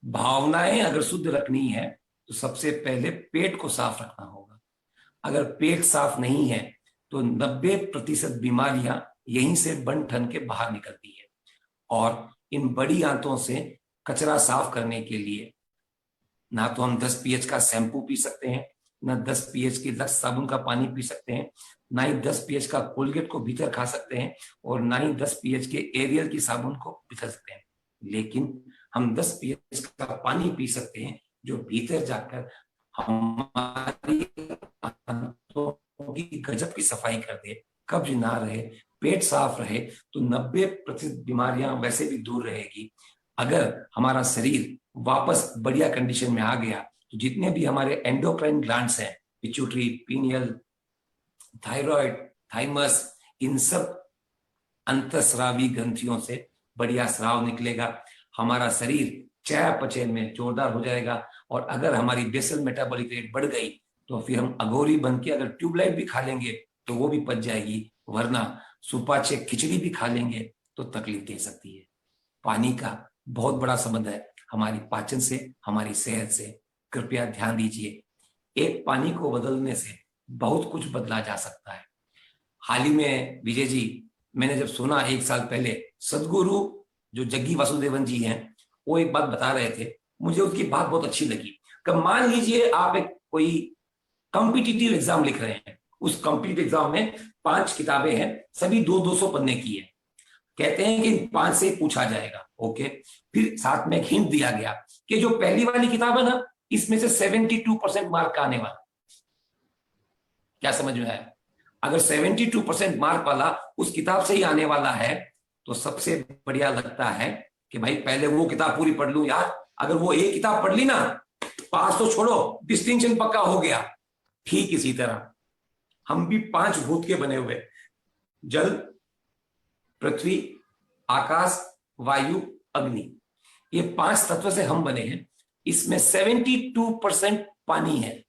भावनाएं अगर शुद्ध रखनी है तो सबसे पहले पेट को साफ रखना होगा। अगर पेट साफ नहीं है तो 90% बीमारियां यहीं से बन ठन के बाहर निकलती है। और इन बड़ी आंतों से कचरा साफ करने के लिए ना तो हम 10 pH का शैम्पू पी सकते हैं, ना 10 pH की लक्स साबुन का पानी पी सकते हैं, ना ही 10 pH का कोलगेट को भीतर खा सकते हैं, और ना ही 10 pH के एरियल की साबुन को भीतर सकते हैं। लेकिन हम 10 pH का पानी पी सकते हैं जो भीतर जाकर हमारी आंतों की गजब की सफाई कर दे, कब्ज ना रहे, पेट साफ रहे तो 90% बीमारियां वैसे भी दूर रहेगी। अगर हमारा शरीर वापस बढ़िया कंडीशन में आ गया तो जितने भी हमारे एंडोक्राइन ग्लैंड्स हैं, पिट्यूटरी, पीनियल, थायराइड, थाइमस, इन सब अंतःस्रावी ग्रंथियों से बढ़िया स्राव निकलेगा। हमारा शरीर चयापचय में जोरदार हो जाएगा। और अगर हमारी बेसल मेटाबॉलिक रेट बढ़ गई तो फिर हम अघोरी बन के अगर ट्यूबलाइट भी खा लेंगे तो वो भी पच जाएगी, वरना सुपाच्य खिचड़ी भी खा लेंगे तो तकलीफ दे सकती है। पानी का बहुत बड़ा संबंध है हमारी पाचन से, हमारी सेहत से। कृपया ध्यान दीजिए, एक पानी को बदलने से बहुत कुछ बदला जा सकता है। हाल ही में विजय जी, मैंने जब सुना 1 साल पहले, सदगुरु जो जग्गी वासुदेवन जी हैं, वो एक बात बता रहे थे, मुझे उसकी बात बहुत अच्छी लगी। कि मान लीजिए आप एक कोई कॉम्पिटिटिव एग्जाम लिख रहे हैं, उस कॉम्पिटिटिव एग्जाम में 5 किताबें हैं, सभी 200 पन्ने की है। कहते हैं कि 5 से पूछा जाएगा, ओके। फिर साथ में एक हिंट दिया गया कि जो पहली वाली किताब है ना, इसमें से 72% मार्क आने वाला। क्या समझ में आया? अगर 72% मार्क वाला उस किताब से ही आने वाला है तो सबसे बढ़िया लगता है कि भाई पहले वो किताब पूरी पढ़ लूं यार। अगर वो एक किताब पढ़ ली ना, पास तो छोड़ो, डिस्टिंक्शन पक्का हो गया। ठीक इसी तरह हम भी 5 भूत के बने हुए, जल, पृथ्वी, आकाश, वायु, अग्नि, ये 5 तत्व से हम बने हैं। इसमें 72% पानी है।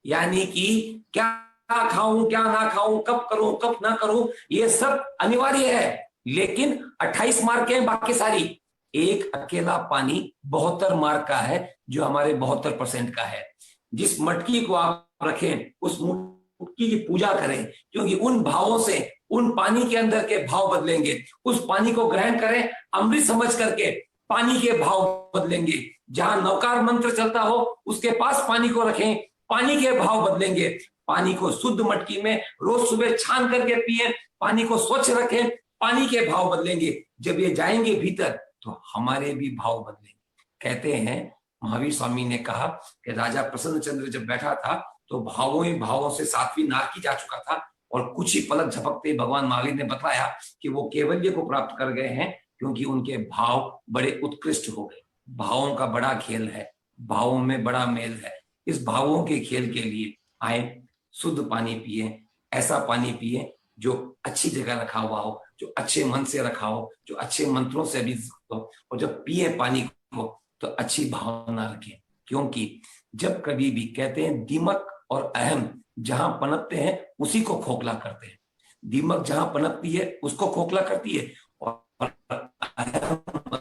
यानी कि क्या खाऊं क्या ना खाऊं, कब करूं कब ना करूं, ये सब अनिवार्य है। लेकिन 28 मार्क के हैं बाकी सारी, एक अकेला पानी 72 मार्क का है, जो हमारे 72% का है। जिस मटकी को आप रखें उस मटकी की पूजा करें, क्योंकि उन भावों से उन पानी के अंदर के भाव बदलेंगे। उस पानी को ग्रहण करें अमृत समझ करके, पानी के भाव बदलेंगे। जहां नवकार मंत्र चलता हो उसके पास पानी को रखें, पानी के भाव बदलेंगे। पानी को शुद्ध मटकी में रोज सुबह छान करके पिए, पानी को स्वच्छ रखें, पानी के भाव बदलेंगे। जब ये जाएंगे भीतर तो हमारे भी भाव बदलेंगे। कहते हैं महावीर स्वामी ने कहा कि राजा प्रसन्न चंद्र जब बैठा था तो भावों ही भावों से 7वीं नारकी जा चुका था, और कुछ ही पलक झपकते भगवान महावीर ने बताया कि वो केवल्य को प्राप्त कर गए हैं, क्योंकि उनके भाव बड़े उत्कृष्ट हो गए। भावों का बड़ा खेल है, भावों में बड़ा मेल है। इस भावों के खेल के लिए आए, शुद्ध पानी पिए, ऐसा पानी पिए जो अच्छी जगह रखा हुआ हो, जो अच्छे मन से रखा हो, जो अच्छे मंत्रों से भी हो, और जब पिए पानी को तो अच्छी भावना रखें। क्योंकि जब कभी भी कहते हैं दीमक और अहम जहां पनपते हैं उसी को खोखला करते हैं। दीमक जहां पनपती है उसको खोखला करती है, और अहम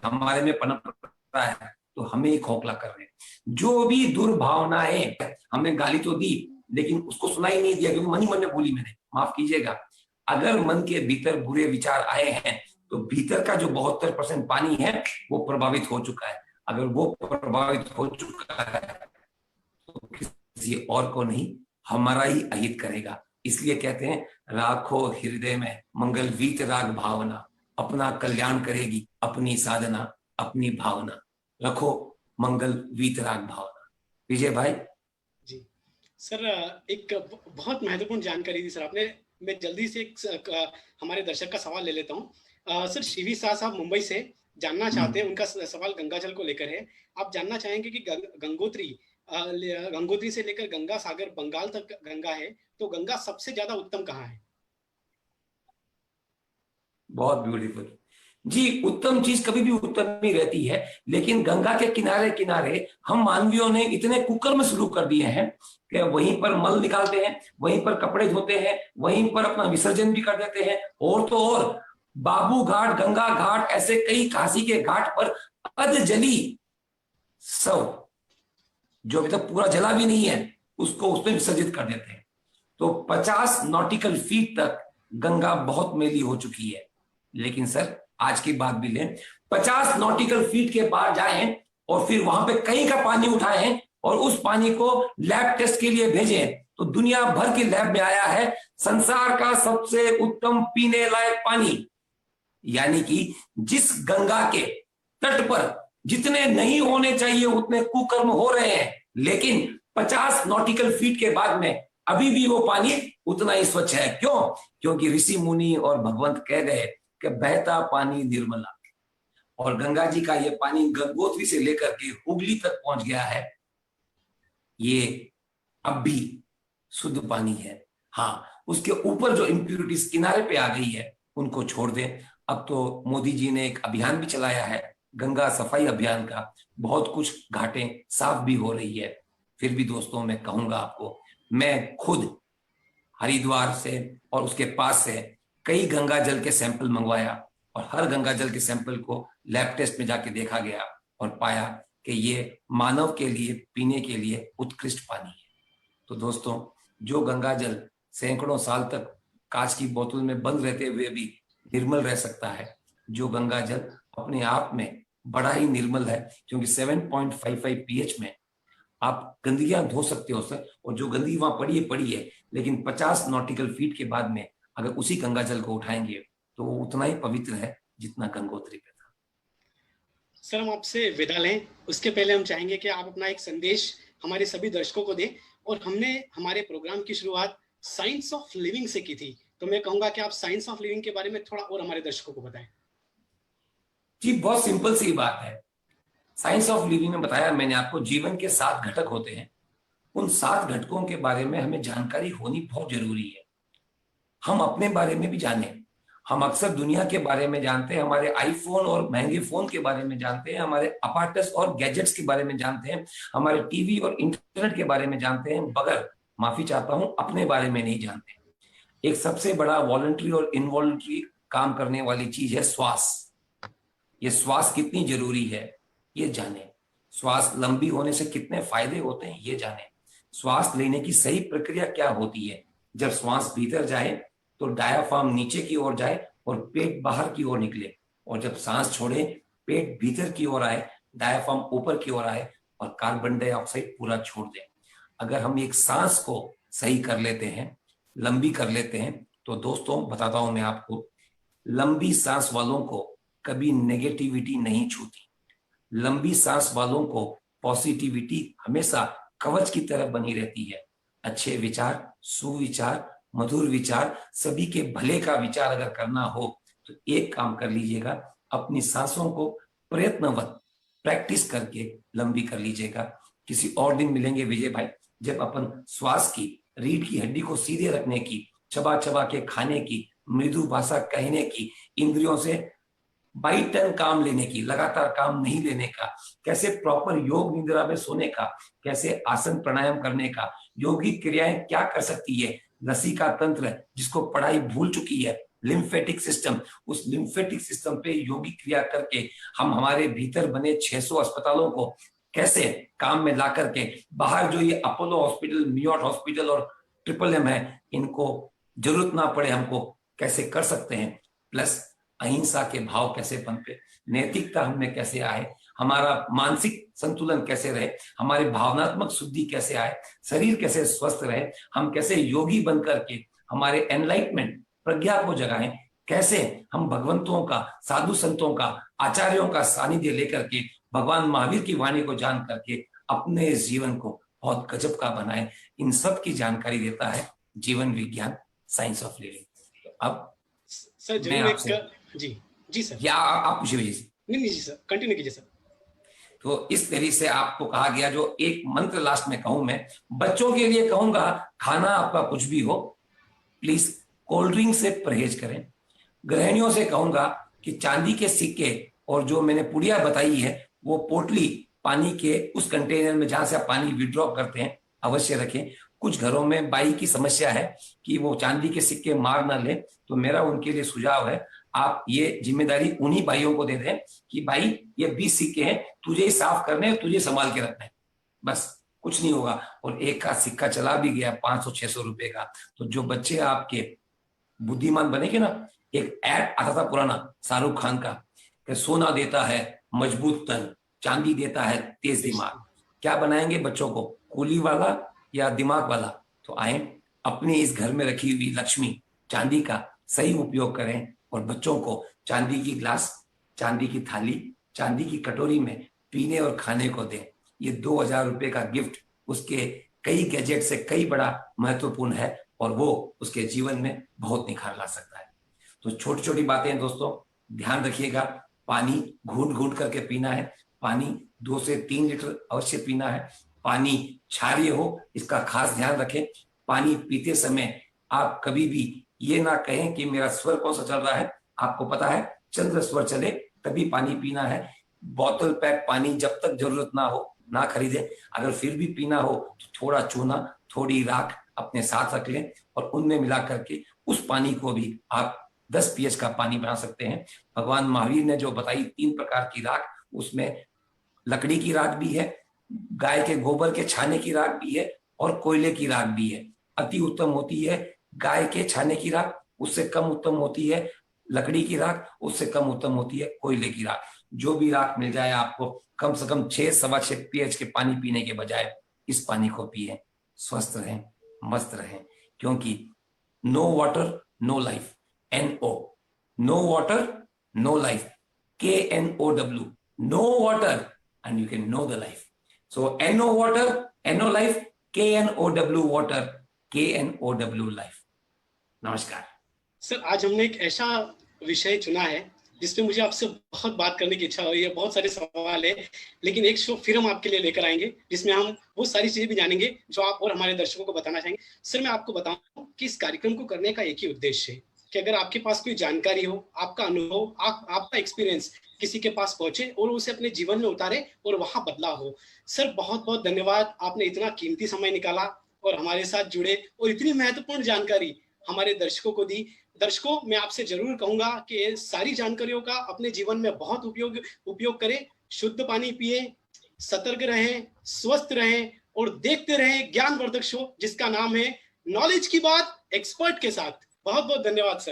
हमारे में पनप रहा है तो हमें ही खोखला कर रहे हैं। जो भी दुर्भावनाएं, हमने गाली तो दी लेकिन उसको सुना ही नहीं दिया, क्योंकि मन ही मन में बोली मैंने, माफ कीजिएगा। अगर मन के भीतर बुरे विचार आए हैं तो भीतर का जो 72% पानी है वो प्रभावित हो चुका है। अगर वो प्रभावित हो चुका है तो किसी और को नहीं, हमारा ही अहित करेगा। इसलिए कहते हैं राखो हृदय में मंगल वीत राग भावना, अपना कल्याण करेगी अपनी साधना, अपनी भावना। रखो मंगल वीत राग भावना। विजय भाई जी सर, एक बहुत महत्वपूर्ण जानकारी दी सर आपने। मैं जल्दी से हमारे दर्शक का सवाल ले लेता हूँ। सर शिवी शाह साहब मुंबई से जानना चाहते हैं, उनका सवाल गंगाजल को लेकर है। आप जानना चाहेंगे कि गंगोत्री से लेकर गंगा सागर बंगाल तक गंगा है, तो गंगा सबसे ज्यादा उत्तम कहाँ है? बहुत ब्यूटीफुल जी। उत्तम चीज कभी भी उत्तम ही रहती है, लेकिन गंगा के किनारे किनारे हम मानवियों ने इतने कुकर्म शुरू कर दिए हैं कि वहीं पर मल निकालते हैं, वहीं पर कपड़े धोते हैं, वहीं पर अपना विसर्जन भी कर देते हैं। और तो और बाबू घाट, गंगा घाट, ऐसे कई काशी के घाट पर अधजली शव जो अभी तक पूरा जला भी नहीं है उसको उसमें विसर्जित कर देते हैं। तो 50 नॉटिकल फीट तक गंगा बहुत मैली हो चुकी है। लेकिन सर आज की बात भी लें, 50 नॉटिकल फीट के पार जाएं और फिर वहां पे कहीं का पानी उठाएं और उस पानी को लैब टेस्ट के लिए भेजें, तो दुनिया भर की लैब में आया है संसार का सबसे उत्तम पीने लायक पानी। यानी कि जिस गंगा के तट पर जितने नहीं होने चाहिए उतने कुकर्म हो रहे हैं, लेकिन 50 नॉटिकल फीट के बाद में अभी भी वो पानी उतना ही स्वच्छ है। क्यों? क्योंकि ऋषि मुनि और भगवंत कह गए कि बहता पानी निर्मला, और गंगा जी का ये पानी गंगोत्री से लेकर के हुगली तक पहुंच गया है। ये अब भी शुद्ध पानी है। हाँ, उसके ऊपर जो इम्प्यूरिटीज किनारे पे आ गई है उनको छोड़ दें। अब तो मोदी जी ने एक अभियान भी चलाया है, गंगा सफाई अभियान का। बहुत कुछ घाटें साफ भी हो रही है। फिर भी दोस्तों मैं कहूंगा आपको, मैं खुद हरिद्वार से और उसके पास से कई गंगा जल के सैंपल मंगवाया, और हर गंगा जल के सैंपल को लैब टेस्ट में जाके देखा गया और पाया कि ये मानव के लिए पीने के लिए उत्कृष्ट पानी है। तो दोस्तों, जो गंगा जल सैकड़ों साल तक कांच की बोतल में बंद रहते हुए भी निर्मल रह सकता है, जो गंगा जल अपने आप में बड़ा ही निर्मल है, क्योंकि 7.55 pH में आप गंदगियां धो सकते हो सर, और जो गंदगी वहां पड़ी है, लेकिन 50 नॉटिकल फीट के बाद में अगर उसी गंगा जल को उठाएंगे तो वो उतना ही पवित्र है जितना गंगोत्री पे था। सर हम आपसे विदा लें, उसके पहले हम चाहेंगे कि आप अपना एक संदेश हमारे सभी दर्शकों को दें। और हमने हमारे प्रोग्राम की शुरुआत साइंस ऑफ लिविंग से की थी, तो मैं कहूंगा कि आप साइंस ऑफ लिविंग के बारे में थोड़ा और हमारे दर्शकों को बताएं। जी, बहुत सिंपल सी बात है। साइंस ऑफ लिविंग में बताया मैंने आपको, जीवन के 7 घटक होते हैं। उन 7 घटकों के बारे में हमें जानकारी होनी बहुत जरूरी है। हम अपने बारे में भी जाने, हम अक्सर दुनिया के बारे में जानते हैं, हमारे आईफोन और महंगे फोन के बारे में जानते हैं, हमारे अपार्टस और गैजेट्स के बारे में जानते हैं, हमारे टीवी और इंटरनेट के बारे में जानते हैं, मगर माफी चाहता हूं अपने बारे में नहीं जानते। एक सबसे बड़ा वॉलंटरी और इनवॉलंटरी काम करने वाली चीज है श्वास। ये श्वास कितनी जरूरी है ये जाने, श्वास लंबी होने से कितने फायदे होते हैं ये जाने, श्वास लेने की सही प्रक्रिया क्या होती है। जब श्वास भीतर जाए तो डायाफ्राम नीचे की ओर जाए और पेट बाहर की ओर निकले, और जब सांस छोड़े पेट भीतर की ओर आए, डायाफ्राम ऊपर की ओर आए और कार्बन डाइऑक्साइड पूरा छोड़ दे। अगर हम एक सांस को सही कर लेते हैं, लंबी कर लेते हैं, तो दोस्तों बताता हूं मैं आपको, लंबी सांस वालों को कभी नेगेटिविटी नहीं छूती। लंबी सांस वालों को पॉजिटिविटी हमेशा कवच की तरह बनी रहती है। अच्छे विचार, सुविचार, मधुर विचार, सभी के भले का विचार अगर करना हो तो एक काम कर लीजिएगा, अपनी सांसों को प्रयत्नवत प्रैक्टिस करके लंबी कर लीजिएगा। किसी और दिन मिलेंगे विजय भाई, जब अपन श्वास की, रीढ़ की हड्डी को सीधे रखने की, चबा चबा के खाने की, मृदु भाषा कहने की, इंद्रियों से बाई टर्न काम लेने की, लगातार काम नहीं लेने का, कैसे प्रॉपर योग निद्रा में सोने का, कैसे आसन प्राणायाम करने का, योगिक क्रियाएं क्या कर सकती है, लसीका तंत्र जिसको पढ़ाई भूल चुकी है, लिम्फेटिक सिस्टम, उस लिम्फेटिक सिस्टम पे योगिक क्रिया करके हम हमारे भीतर बने 600 अस्पतालों को कैसे काम में ला करके, बाहर जो ये अपोलो हॉस्पिटल, मियोट हॉस्पिटल और ट्रिपल एम है, इनको जरूरत ना पड़े हमको कैसे कर सकते हैं। प्लस अहिंसा के भाव कैसे पनपे, नैतिकता हमें कैसे आए, हमारा मानसिक संतुलन कैसे रहे, हमारी भावनात्मक शुद्धि कैसे आए, शरीर कैसे स्वस्थ रहे, हम कैसे योगी बन करके हमारे एनलाइटमेंट प्रज्ञा को जगाएं, कैसे हम भगवंतों का, साधु संतों का, आचार्यों का सानिध्य लेकर के भगवान महावीर की वाणी को जान करके अपने जीवन को बहुत गजब का बनाए। इन सब की जानकारी देता है जीवन विज्ञान, साइंस ऑफ लिविंग। तो अब सर जरूर एक जी सर, या आप पूछिए विजय जी। नहीं जी सर, कंटिन्यू कीजिए सर। तो इस तरीके से आपको कहा गया, जो एक मंत्र लास्ट में कहूं मैं, बच्चों के लिए कहूंगा, खाना आपका कुछ भी हो, प्लीज कोल्ड ड्रिंक से परहेज करें। गृहिणियों से कहूंगा कि चांदी के सिक्के और जो मैंने पुड़िया बताई है वो पोटली पानी के उस कंटेनर में जहां से आप पानी विड्रॉ करते हैं अवश्य रखें। कुछ घरों में बाई की समस्या है कि वो चांदी के सिक्के मार ना ले, तो मेरा उनके लिए सुझाव है, आप ये जिम्मेदारी उन्हीं भाइयों को दे दें कि भाई ये 20 सिक्के हैं, तुझे ही साफ करने हैं, तुझे संभाल के रखना है, बस कुछ नहीं होगा। और एक का सिक्का चला भी गया 500-600 रुपए का, तो जो बच्चे आपके बुद्धिमान बनेंगे ना, एक ऐड आता था पुराना शाहरुख खान का कि सोना देता है मजबूत तन, चांदी देता है तेज दिमाग। क्या बनाएंगे बच्चों को, कूली वाला या दिमाग वाला? तो आए अपने इस घर में रखी हुई लक्ष्मी चांदी का सही उपयोग करें और बच्चों को चांदी की ग्लास, चांदी की थाली, चांदी की कटोरी में पीने और खाने को दें। ये 2000 रुपए का गिफ्ट उसके कई गैजेट से कई बड़ा महत्वपूर्ण है और वो उसके जीवन में बहुत निखार ला सकता है। तो छोटी छोटी बातें दोस्तों ध्यान रखिएगा। पानी घूंट घूंट करके पीना है, पानी 2 से 3 लीटर अवश्य पीना है। पानी क्षारीय हो इसका खास ध्यान रखें। पानी पीते समय आप कभी भी ये ना कहें कि मेरा स्वर कौन सा चल रहा है, आपको पता है चंद्र स्वर चले तभी पानी पीना है। बोतल पैक पानी जब तक जरूरत ना हो ना खरीदें। अगर फिर भी पीना हो तो थोड़ा चूना, थोड़ी राख अपने साथ रख लें और उनमें मिला करके उस पानी को भी आप 10 pH का पानी बना सकते हैं। भगवान महावीर ने जो बताई 3 प्रकार की राख, उसमें लकड़ी की राख भी है, गाय के गोबर के छाने की राख भी है और कोयले की राख भी है। अति उत्तम होती है गाय के छाने की राख, उससे कम उत्तम होती है लकड़ी की राख, उससे कम उत्तम होती है कोयले की राख। जो भी राख मिल जाए आपको, कम से कम 6-6.25 pH के पानी पीने के बजाय इस पानी को पिए, स्वस्थ रहें, मस्त रहें। क्योंकि no water no life, NO, no water no life, KNOW, no water and you can know the life. So NO water, NO life, KNOW water, KNOW life. नमस्कार सर। आज हमने एक ऐसा विषय चुना है जिसपे मुझे आपसे बहुत बात करने की इच्छा हो रही है, बहुत सारे सवाल है, लेकिन एक शो फिर हम आपके लिए लेकर आएंगे जिसमें हम वो सारी चीजें भी जानेंगे जो आप और हमारे दर्शकों को बताना चाहेंगे। सर मैं आपको बताऊं कि इस कार्यक्रम को करने का एक ही उद्देश्य है कि अगर आपके पास कोई जानकारी हो, आपका अनुभव, आपका एक्सपीरियंस किसी के पास पहुंचे और उसे अपने जीवन में उतारे और वहां बदलाव हो। सर बहुत बहुत धन्यवाद, आपने इतना कीमती समय निकाला और हमारे साथ जुड़े और इतनी महत्वपूर्ण जानकारी हमारे दर्शकों को दी। दर्शकों, मैं आपसे जरूर कहूंगा कि ये सारी जानकारियों का अपने जीवन में बहुत उपयोग करें। शुद्ध पानी पिए, सतर्क रहें, स्वस्थ रहें और देखते रहें ज्ञानवर्धक शो जिसका नाम है नॉलेज की बात एक्सपर्ट के साथ। बहुत बहुत धन्यवाद सर।